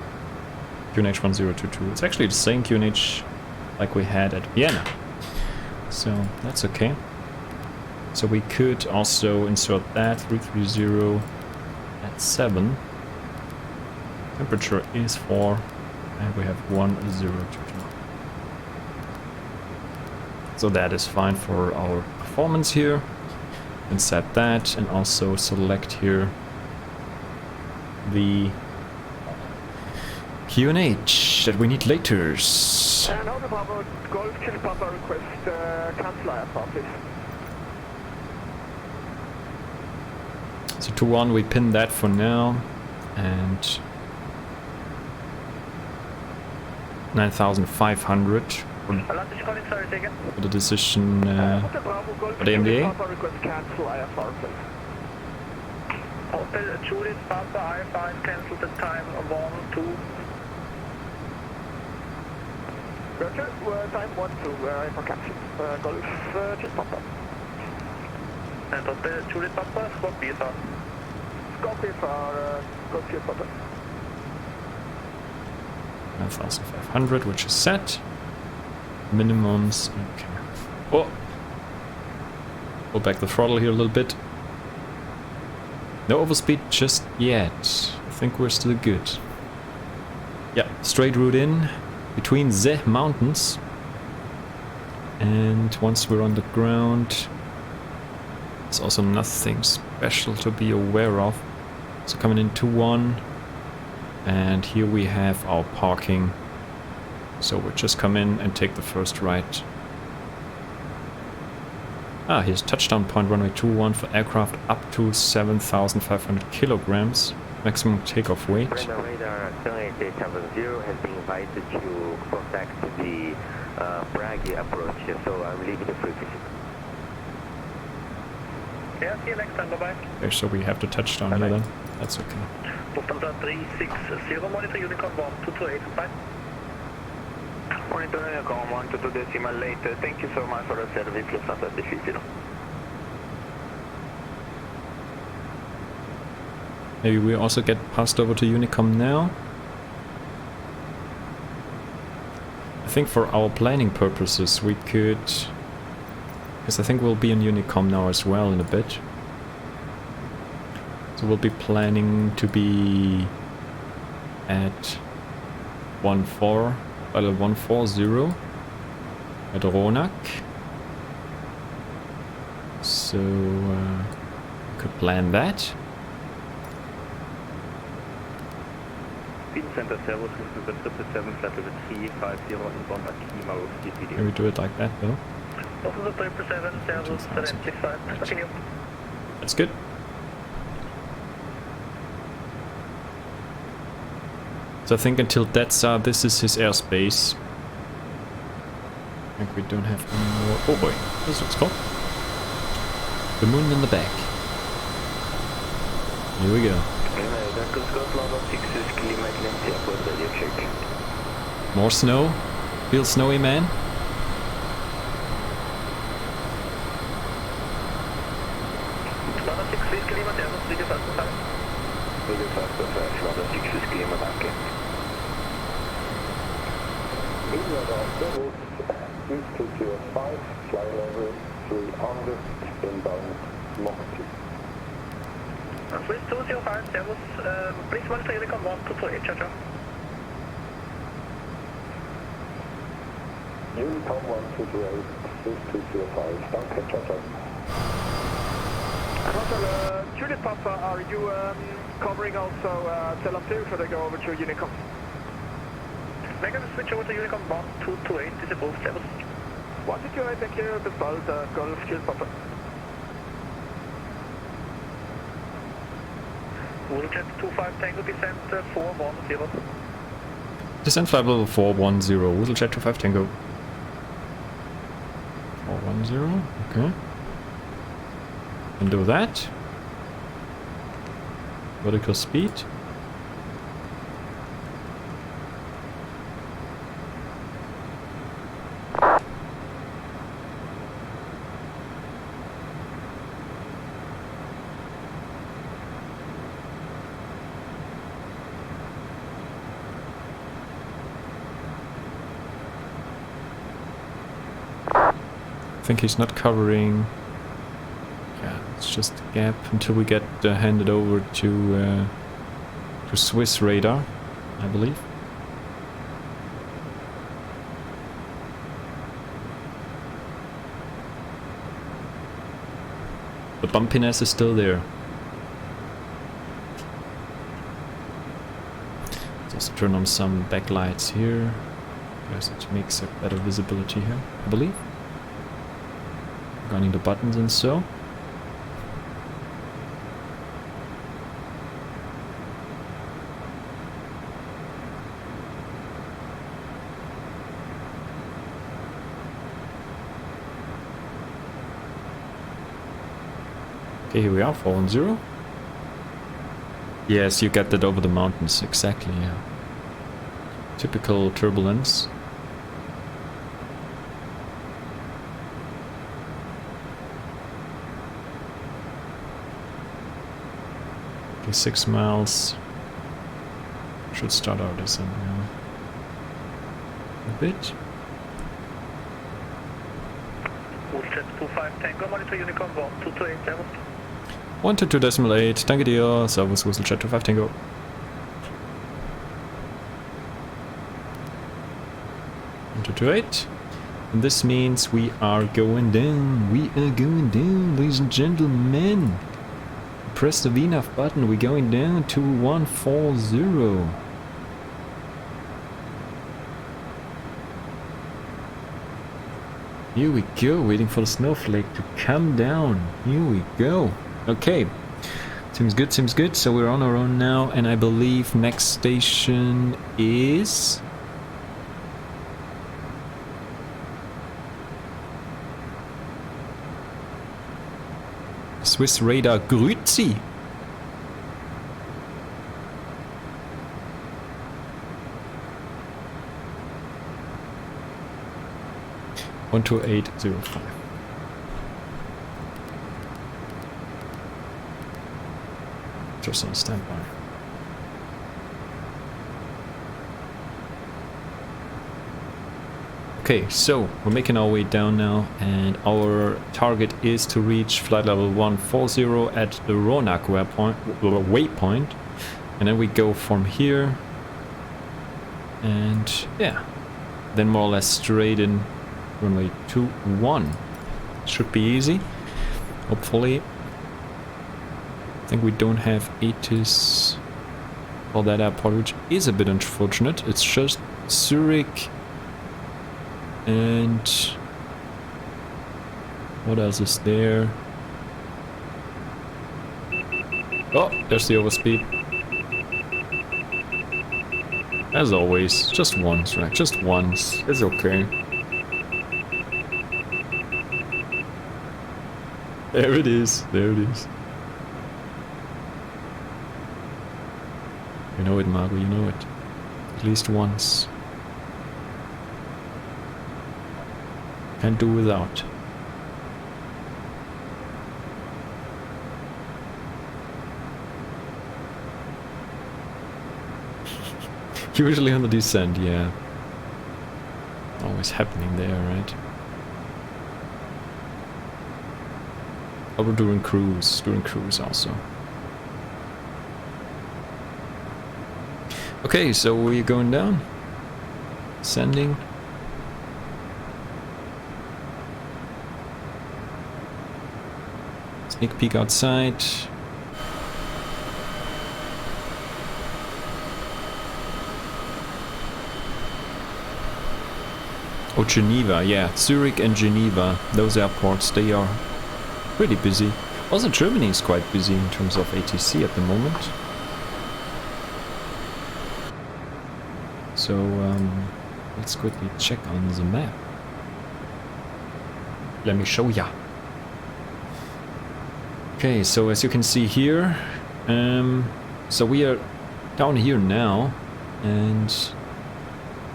QNH 1022. It's actually the same QNH like we had at Vienna. So that's okay. So we could also insert that 330 at 7. Temperature is 4 and we have 1022. So that is fine for our performance here. And set that and also select here the QNH that we need later. Now the Papa Golf Kill Papa request cancel IFR, please. So 2-1, we pin that for now, and 9,500 for the decision for the MDA. Hotel Juliet Papa IFR is cancelled at time 1, 2. Roger, time 1, 2, IFR cancelled. Golf just Papa. And Hotel Juliet Papa, Scott BSR. Scott BSR, Golf Juliet Papa. 9,500, which is set. Minimums, okay. Oh! Pull back the throttle here a little bit. No overspeed just yet. I think we're still good. Yeah, straight route in between the mountains. And once we're on the ground, there's also nothing special to be aware of. So coming in 2-1. And here we have our parking. So we'll just come in and take the first right. Ah, here's touchdown point runway 21 for aircraft up to 7,500 kilograms. maximum takeoff weight. Vienna radar 10870 has been invited to contact the Prague approach, so I'm leaving the frequency. Yeah, see you next time, bye-bye. Okay, so we have to touch down here then. That's okay. Lufthansa 360, monitor Unicorn 1228, bye. Monitor Unicom 122 decimal later. Thank you so much for the service, Lufthansa 360. Maybe we also get passed over to Unicom now. I think for our planning purposes we could... Because I think we'll be in Unicom now as well in a bit. So we'll be planning to be at 140 at Ronak. So we could plan that. Center Servus, this is the 777 flight with 350 inbound at Lima with DPD. Can we do it like that though? Lufthansa 377, Servus 75, continue. That's good. So I think until Detsa, this is his airspace. I think we don't have any more. Oh boy, this looks cool. The moon in the back. Here we go. More snow? Feel snowy, man? East 205, fly level 300, inbound Mach 2. Swiss 205, Servus, please monitor Unicom 1228, ciao ciao. Unicom 1228, Swiss 205, danke, ciao ciao. Hotel, Juliet Papa, are you covering also Tel Aviv, should I go over to Unicom? We're going to switch over to Unicom 1228, this is both Servus. 128, thank you, bis bald, Golf, Juliet Papa. WooselJet 25 Tango, descent 410. Descent flight level 410, WooselJet 25 Tango. 410, okay. And do that. Vertical speed. I think he's not covering. Yeah, it's just a gap until we get handed over to Swiss radar, I believe. The bumpiness is still there. Just turn on some backlights here, because it makes a better visibility here, I believe. Running the buttons and so. Okay, here we are, 410. Yes, you get that over the mountains, exactly, yeah. Typical turbulence. Okay, 6 miles. Should start our descent now. A bit. WooselJet 25 Tango, monitor Unicom 1228, Servus. 122.8, danke dir, Servus, WooselJet 25 Tango. .8, and this means we are going down, ladies and gentlemen. Press the VNAV button, we're going down to 140. Here we go, waiting for the snowflake to come down. Here we go. Okay, Seems good, seems good. So we're on our own now, and I believe next station is... Swiss radar Grüezi. One two 805. Just on standby. Okay, so we're making our way down now, and our target is to reach flight level 140 at the Ronak waypoint, and then we go from here, and yeah, then more or less straight in runway 21. Should be easy, hopefully. I think we don't have ATIS for that airport, which is a bit unfortunate. It's just Zurich and what else is there? Oh, there's the overspeed. As always, just once, right? Just once. It's okay. There it is. There it is. You know it, Margot, you know it. At least once. Can't do without. Usually on the descent, yeah. Always happening there, right? Or during cruise also. Okay, so we're going down. Ascending. Sneak peek outside. Oh, Geneva, yeah. Zurich and Geneva. Those airports, they are pretty busy. Also, Germany is quite busy in terms of ATC at the moment. So, let's quickly check on the map. Let me show ya. Okay, so as you can see here, so we are down here now, and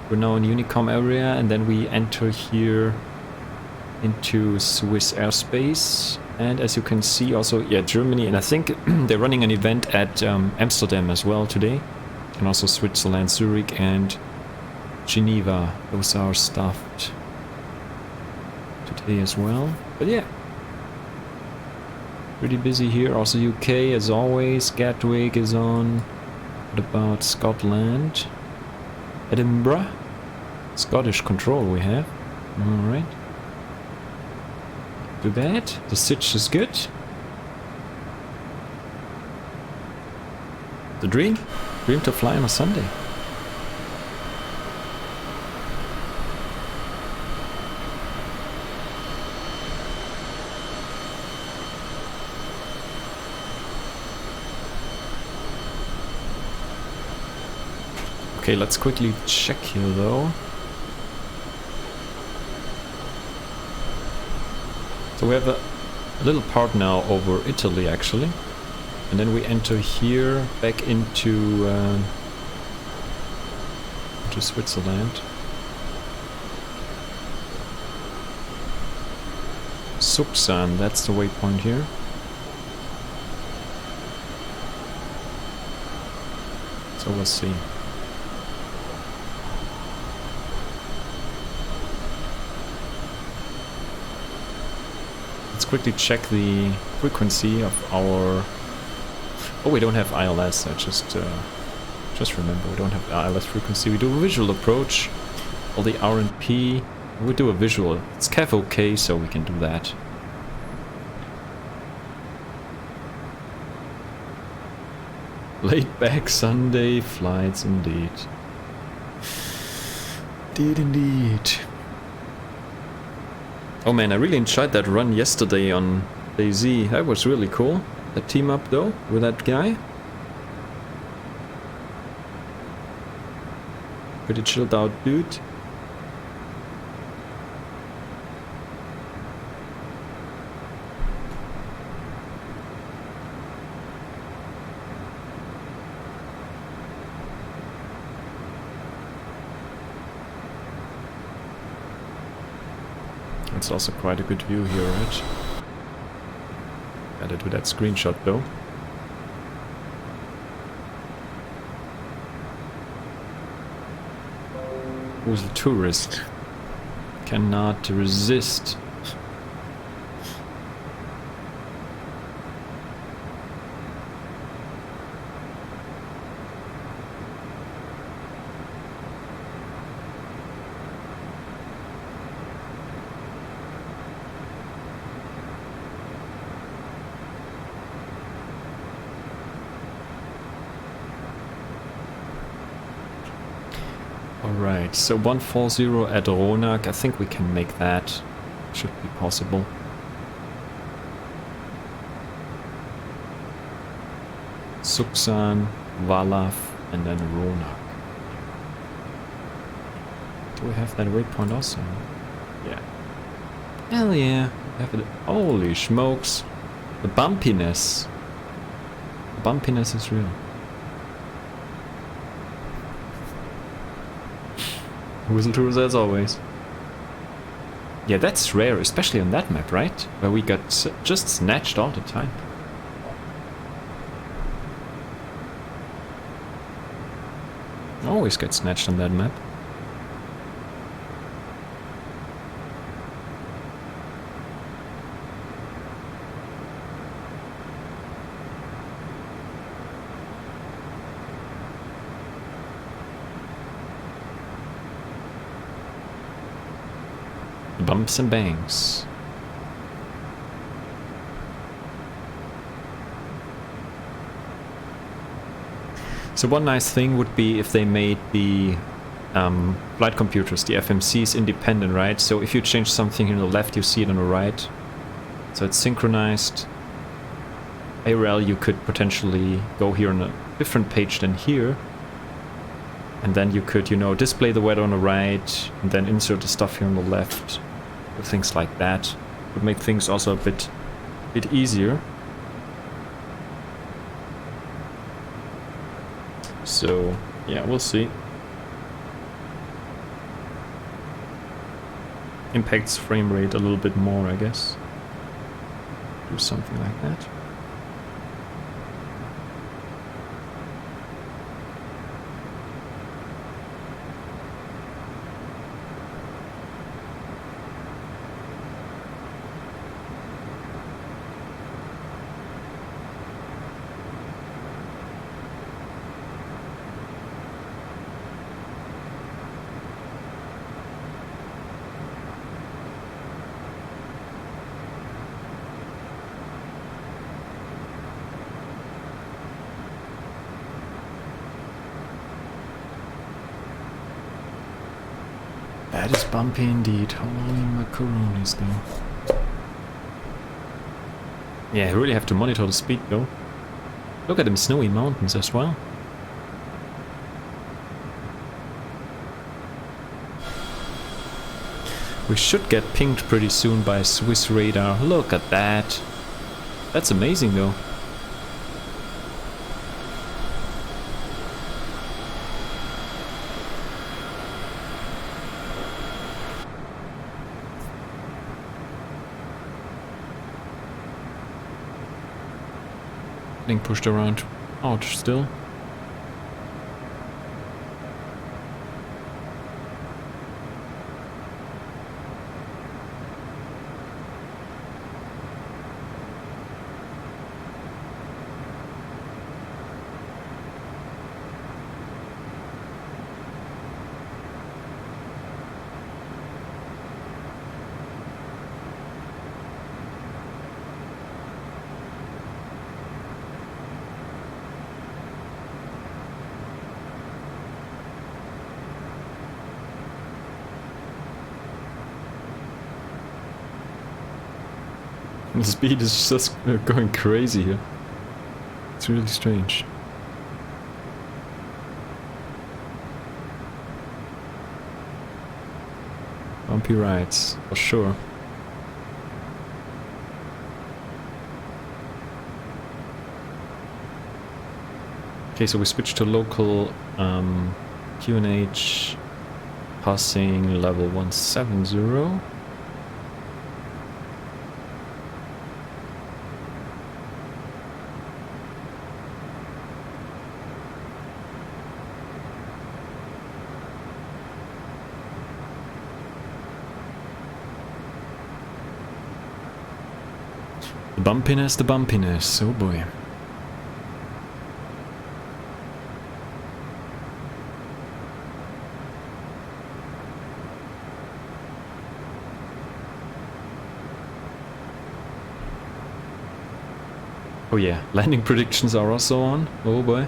we're now in Unicom area, and then we enter here into Swiss airspace. And as you can see also, yeah, Germany, and I think they're running an event at Amsterdam as well today. And also Switzerland, Zurich and Geneva. Those are staffed today as well. But yeah, pretty busy here. Also UK as always. Gatwick is on. What about Scotland? Edinburgh? Scottish control we have. Alright. Too bad. The sitch is good. The dream? Dream to fly on a Sunday. Okay, let's quickly check here though. So we have a little part now over Italy actually. And then we enter here back into Switzerland. Subsan, that's the waypoint here. So we'll see. Let's quickly check the frequency of our... Oh, we don't have ILS, I just remember we don't have ILS frequency. We do a visual approach, all the R&P, we do a visual. It's CAF OK, so we can do that. Laid back Sunday flights indeed. Indeed. Oh man, I really enjoyed that run yesterday on DayZ. That was really cool. The team up though with that guy. Pretty chilled out dude. It's also quite a good view here, right? Gotta do that screenshot though. Who's the tourist? Cannot resist. Alright, so 140 at Ronak, I think we can make that. Should be possible. Suksan, Walav, and then Ronak. Do we have that waypoint also? Yeah. Hell yeah. Have it. Holy smokes. The bumpiness. The bumpiness is real. Whistle tours as always. Yeah, that's rare, especially on that map, right? Where we got just snatched all the time. Always get snatched on that map. Bumps and bangs. So one nice thing would be if they made the flight computers, the FMCs, independent, right? So if you change something on the left, you see it on the right. So it's synchronized. ARL, you could potentially go here on a different page than here. And then you could, you know, display the weather on the right and then insert the stuff here on the left. Things like that would make things also a bit easier. So yeah, we'll see. Impacts frame rate a little bit more, I guess. Do something like that. That is bumpy indeed. Holy macaronis though. Yeah, I really have to monitor the speed though. Look at them snowy mountains as well. We should get pinged pretty soon by Swiss radar. Look at that. That's amazing though. Getting pushed around. Ouch, still. The speed is just going crazy here. It's really strange. Bumpy rides, for sure. Okay, so we switched to local QNH, passing level 170. The bumpiness, oh boy. Oh yeah, landing predictions are also on, oh boy.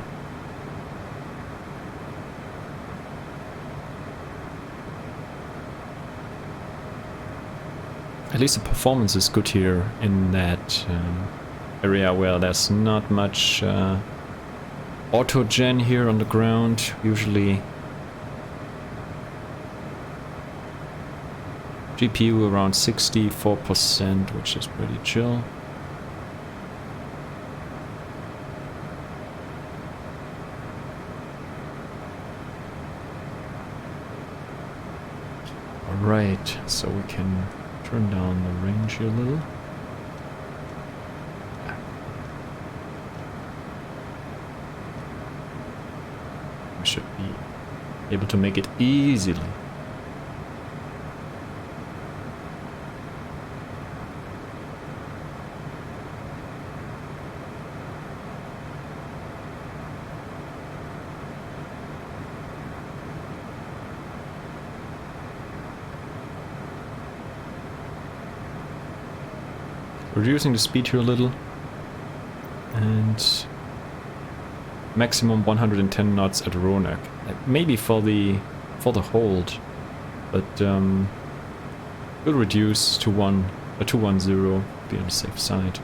At least the performance is good here in that area where there's not much auto-gen here on the ground. Usually GPU around 64%, which is pretty chill. Alright, so we can turn down the range here a little. We should be able to make it easily. Reducing the speed here a little, and maximum 110 knots at Roanoke. Maybe for the hold, but we'll reduce to 210, be on the safe side.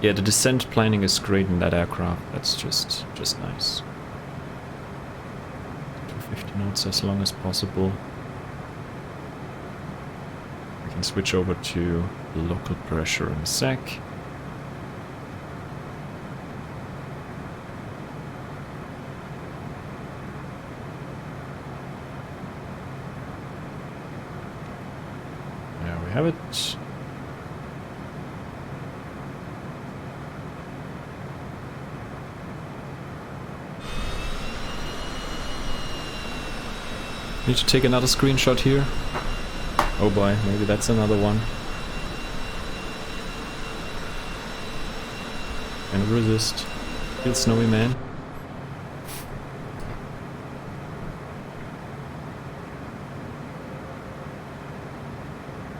Yeah, the descent planning is great in that aircraft. That's just nice. 250 knots as long as possible. We can switch over to local pressure in a sec. There we have it. Need to take another screenshot here. Oh boy, maybe that's another one. Cannot resist. Feel snowy, man.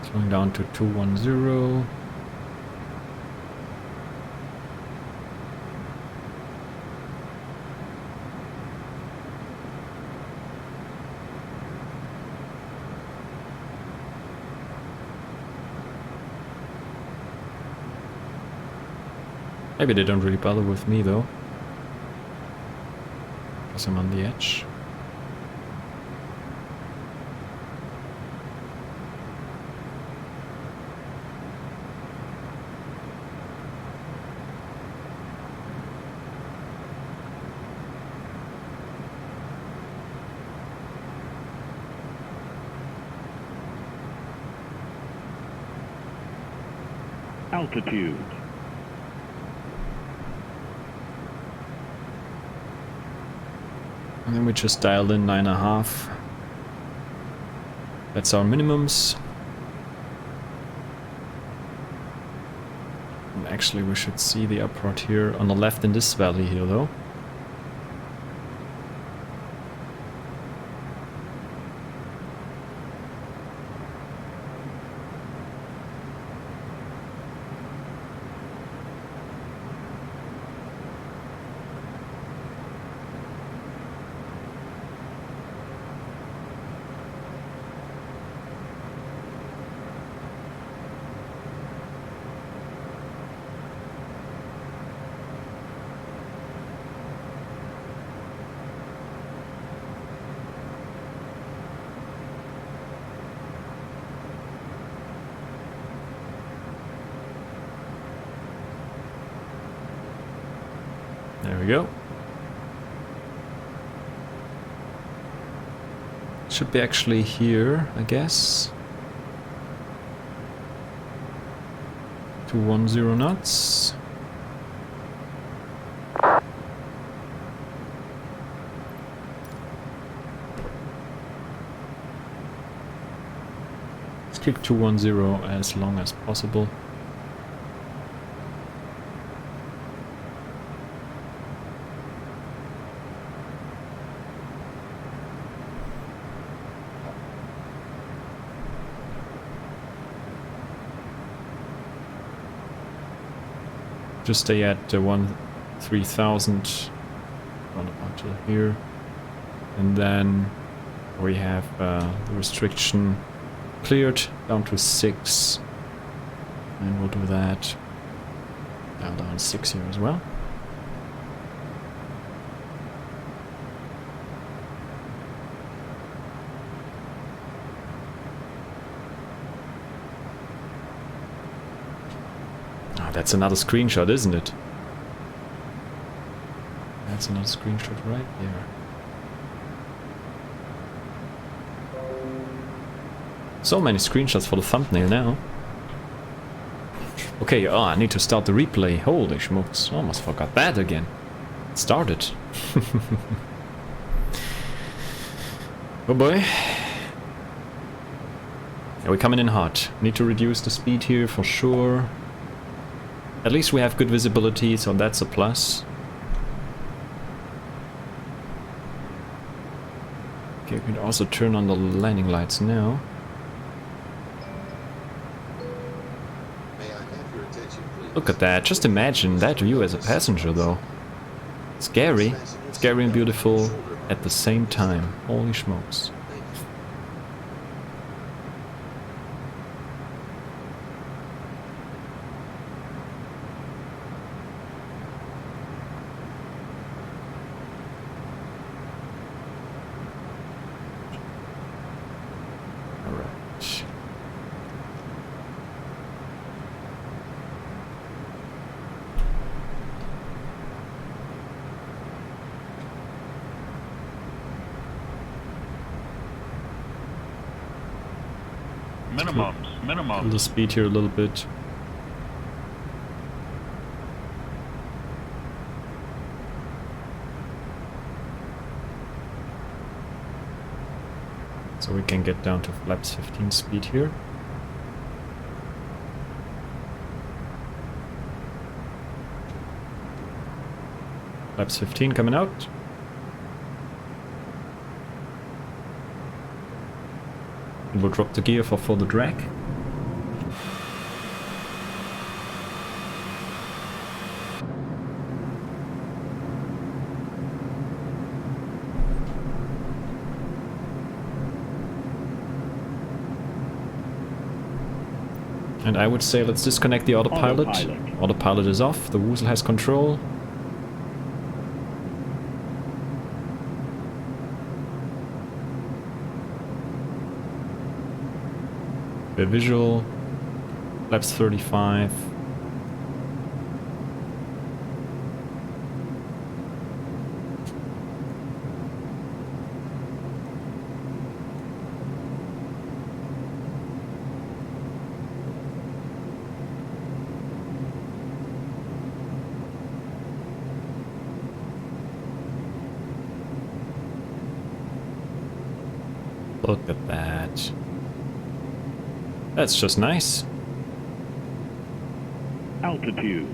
Slowing down to 210. Maybe they don't really bother with me though, because I'm on the edge. Altitude. And then we just dialed in 9.5. That's our minimums. And actually we should see the uproar here on the left in this valley here though. There we go. Should be actually here, I guess. 210 knots. Let's keep 210 as long as possible. Just stay at 3000 round about till here, and then we have the restriction cleared down to 6, and we'll do that down 6 here as well. That's another screenshot, isn't it? That's another screenshot right there. So many screenshots for the thumbnail now. Okay, oh, I need to start the replay. Holy smokes, almost forgot that again. It started. Oh boy. Yeah, we're coming in hot. Need to reduce the speed here for sure. At least we have good visibility, so that's a plus. Okay, we can also turn on the landing lights now. Look at that, just imagine that view as a passenger though. Scary. Scary and beautiful at the same time. Holy smokes. Minimum. The speed here a little bit. So we can get down to flaps 15 speed here. Flaps 15 coming out. We'll drop the gear for the drag. And I would say let's disconnect the autopilot. Autopilot is off, the Woozle has control. The visual, flaps 35. Look at that. That's just nice. Altitude.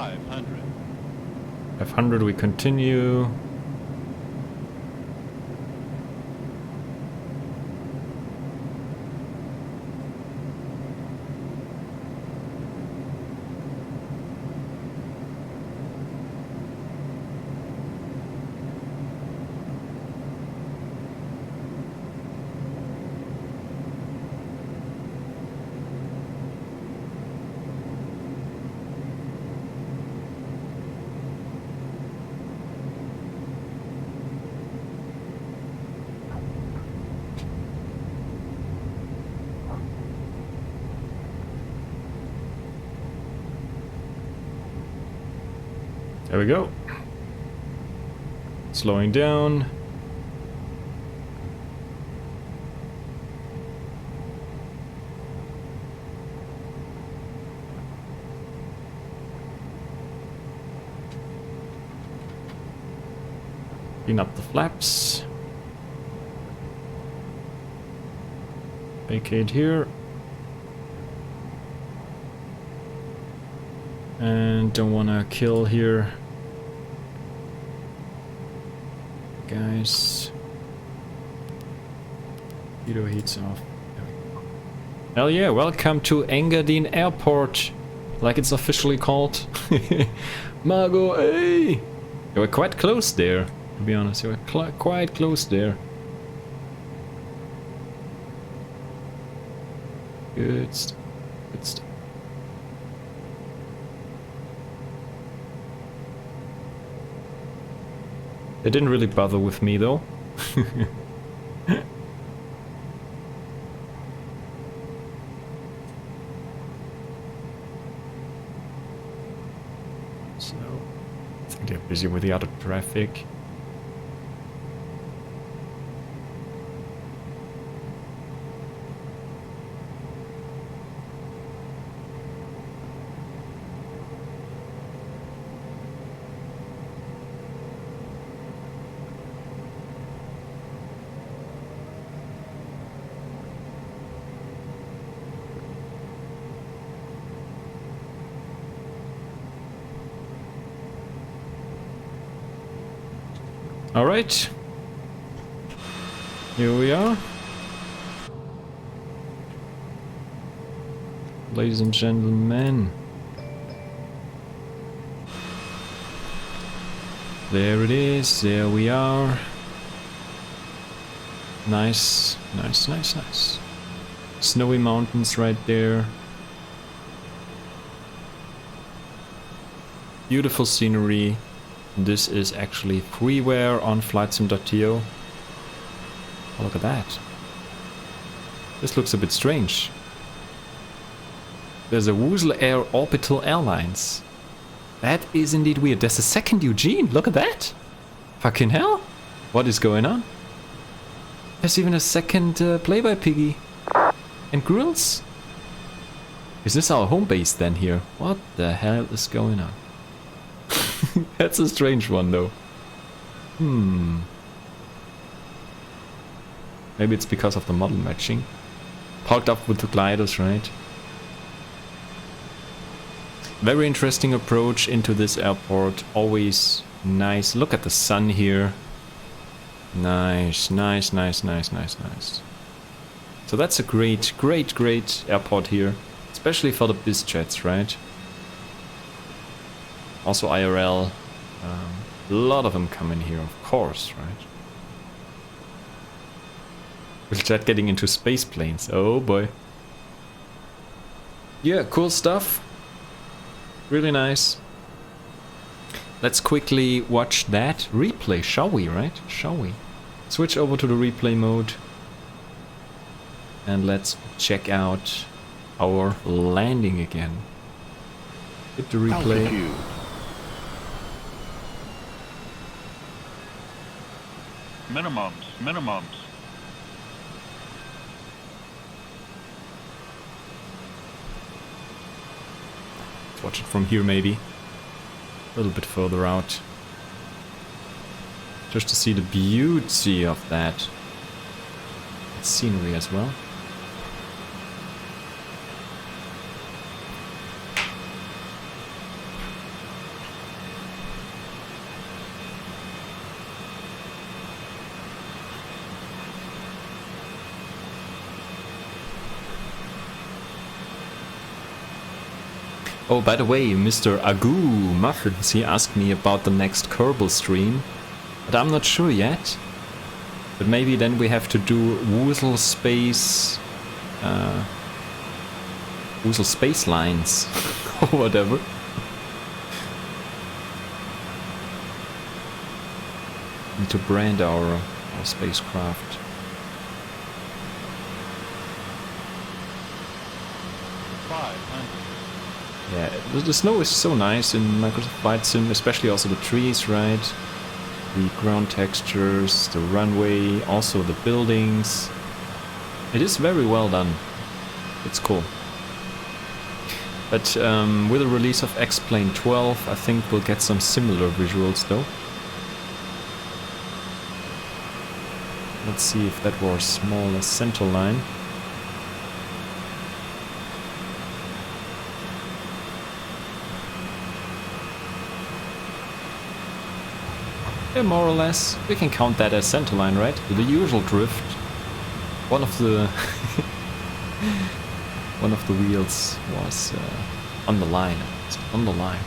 500. 500 we continue. There we go. Slowing down. Clean up the flaps. Vacate here. And don't wanna kill here. Guys. Heater heats off. There we go. Hell yeah, welcome to Engadine Airport, like it's officially called. Margot, hey! You were quite close there, to be honest. You were quite close there. Good stuff. Good stuff. They didn't really bother with me though. So, I think they're busy with the other traffic. All right, here we are, ladies and gentlemen. There it is, there we are. Nice, nice, nice, nice. Snowy mountains right there. Beautiful scenery. This is actually freeware on FlightSim.to. Oh, look at that. This looks a bit strange. There's a Woozle Air Orbital Airlines. That is indeed weird. There's a second Eugene. Look at that. Fucking hell. What is going on? There's even a second Play-by-Piggy. And Grills. Is this our home base then here? What the hell is going on? That's a strange one though. Maybe it's because of the model matching. Parked up with the gliders, right? Very interesting approach into this airport. Always nice. Look at the sun here. Nice, nice, nice, nice, nice, nice. So that's a great, great, great airport here. Especially for the biz jets, right? Also IRL, a lot of them come in here, of course, right? WooselJet getting into space planes, oh boy. Yeah, cool stuff. Really nice. Let's quickly watch that replay, shall we, right? Shall we? Switch over to the replay mode. And let's check out our landing again. Hit the replay. Altitude. Minimums. Let's watch it from here maybe. A little bit further out. Just to see the beauty of that scenery as well. Oh, by the way, Mr. Agoo Muffins, he asked me about the next Kerbal stream, but I'm not sure yet. But maybe then we have to do Woozle Space Lines or whatever. Need to brand our spacecraft. Yeah, the snow is so nice in Microsoft VATSIM, especially also the trees, right? The ground textures, the runway, also the buildings. It is very well done. It's cool. But with the release of X-Plane 12, I think we'll get some similar visuals though. Let's see if that was smaller center line. Yeah, more or less. We can count that as centerline, right? The usual drift. One of the one of the wheels was on the line. On the line.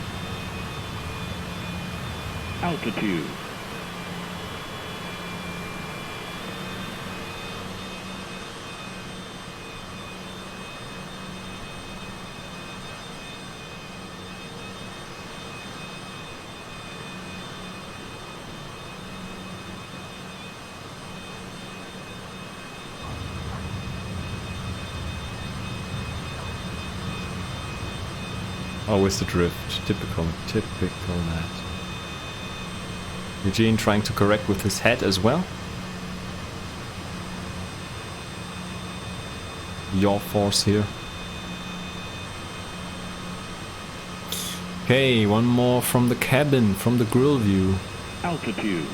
Altitude. Always the drift. Typical that. Eugene trying to correct with his head as well. Yaw force here. Okay, one more from the cabin, from the grill view. Altitude.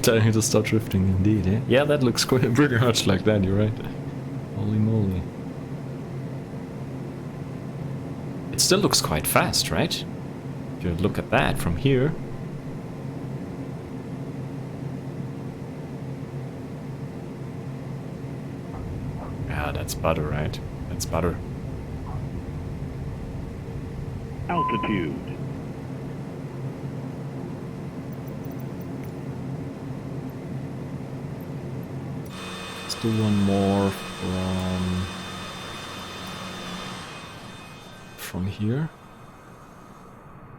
Telling you to start drifting indeed, eh? Yeah, that looks quite pretty much like that, you're right. Holy moly. It still looks quite fast, right? If you look at that from here. Yeah, that's butter, right? That's butter. Altitude. Let's do one more from here.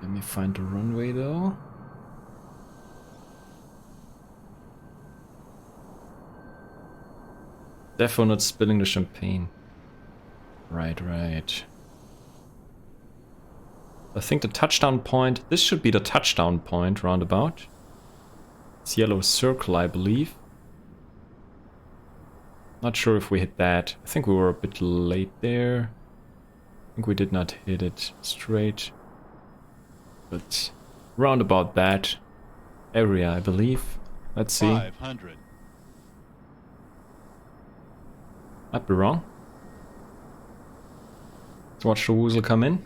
Let me find the runway though. Definitely not spilling the champagne. Right. I think the touchdown point, this should be the touchdown point roundabout. It's yellow circle, I believe. Not sure if we hit that. I think we were a bit late there. I think we did not hit it straight. But round about that area, I believe. Let's see. 500. Might be wrong. Let's watch the Woozle come in.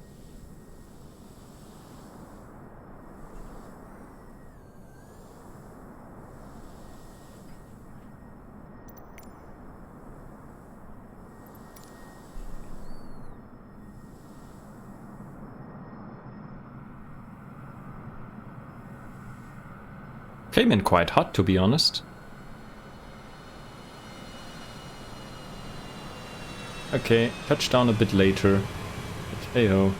Came in quite hot, to be honest. Okay, touchdown a bit later. But hey-ho.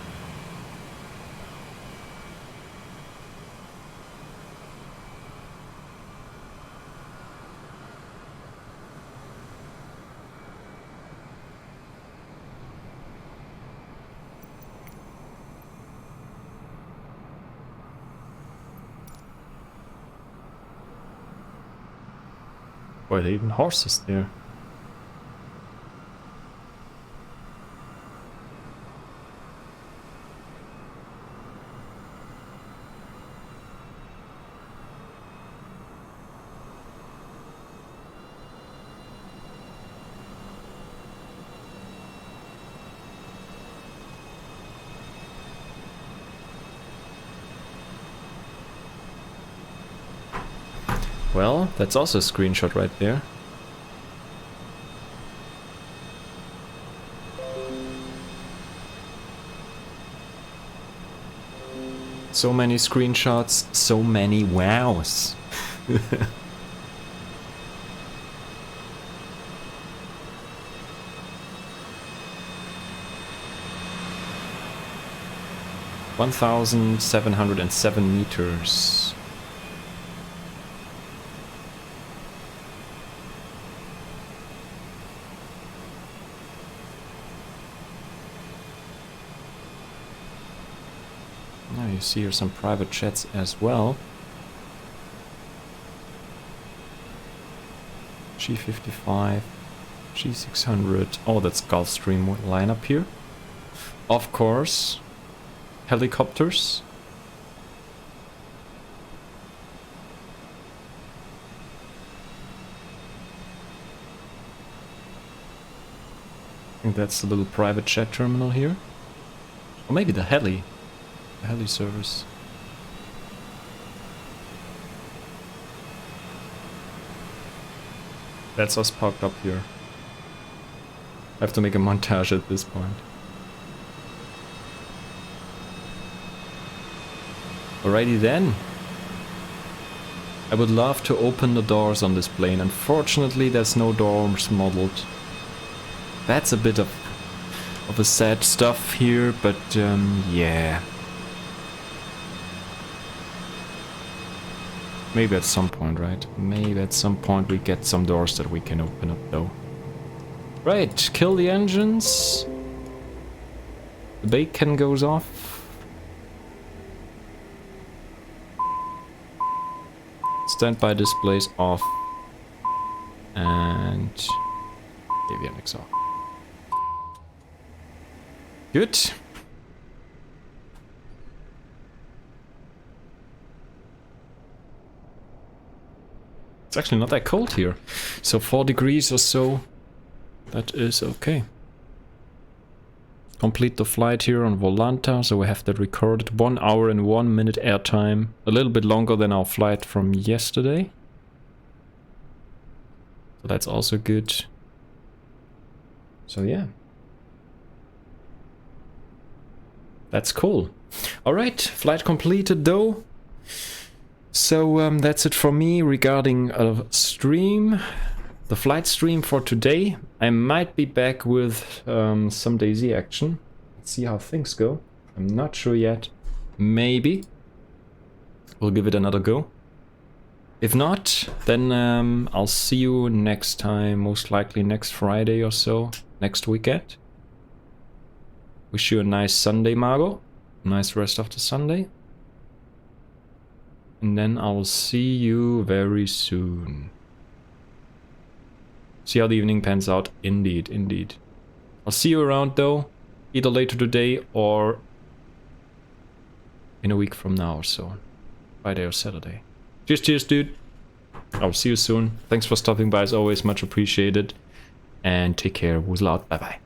Boy, there are even horses there. Well, that's also a screenshot right there. So many screenshots, so many wows. (1,707 meters). Now you see here some private jets as well. G55, G600. Oh, that's Gulfstream lineup here. Of course. Helicopters. I think that's the little private jet terminal here. Or maybe the heli. The heli service. That's us parked up here. I have to make a montage at this point. Alrighty then. I would love to open the doors on this plane. Unfortunately, there's no doors modeled. That's a bit of a sad stuff here, but yeah. Maybe at some point, right? Maybe at some point we get some doors that we can open up though. Right, kill the engines. The bacon goes off. Standby displays off. And avionics off. Good. It's actually not that cold here. So 4 degrees or so. That is okay. Complete the flight here on Volanta. So we have that recorded. 1 hour and 1 minute airtime. A little bit longer than our flight from yesterday. So that's also good. So yeah. That's cool. Alright, flight completed though. So that's it for me regarding a stream. The flight stream for today. I might be back with some DayZ action. Let's see how things go. I'm not sure yet. Maybe. We'll give it another go. If not, then I'll see you next time. Most likely next Friday or so. Next weekend. Wish you a nice Sunday, Margot. Nice rest of the Sunday. And then I'll see you very soon. See how the evening pans out. Indeed, indeed. I'll see you around though. Either later today or in a week from now or so. Friday or Saturday. Cheers, cheers, dude. I'll see you soon. Thanks for stopping by as always. Much appreciated. And take care. Woozle out. Bye bye.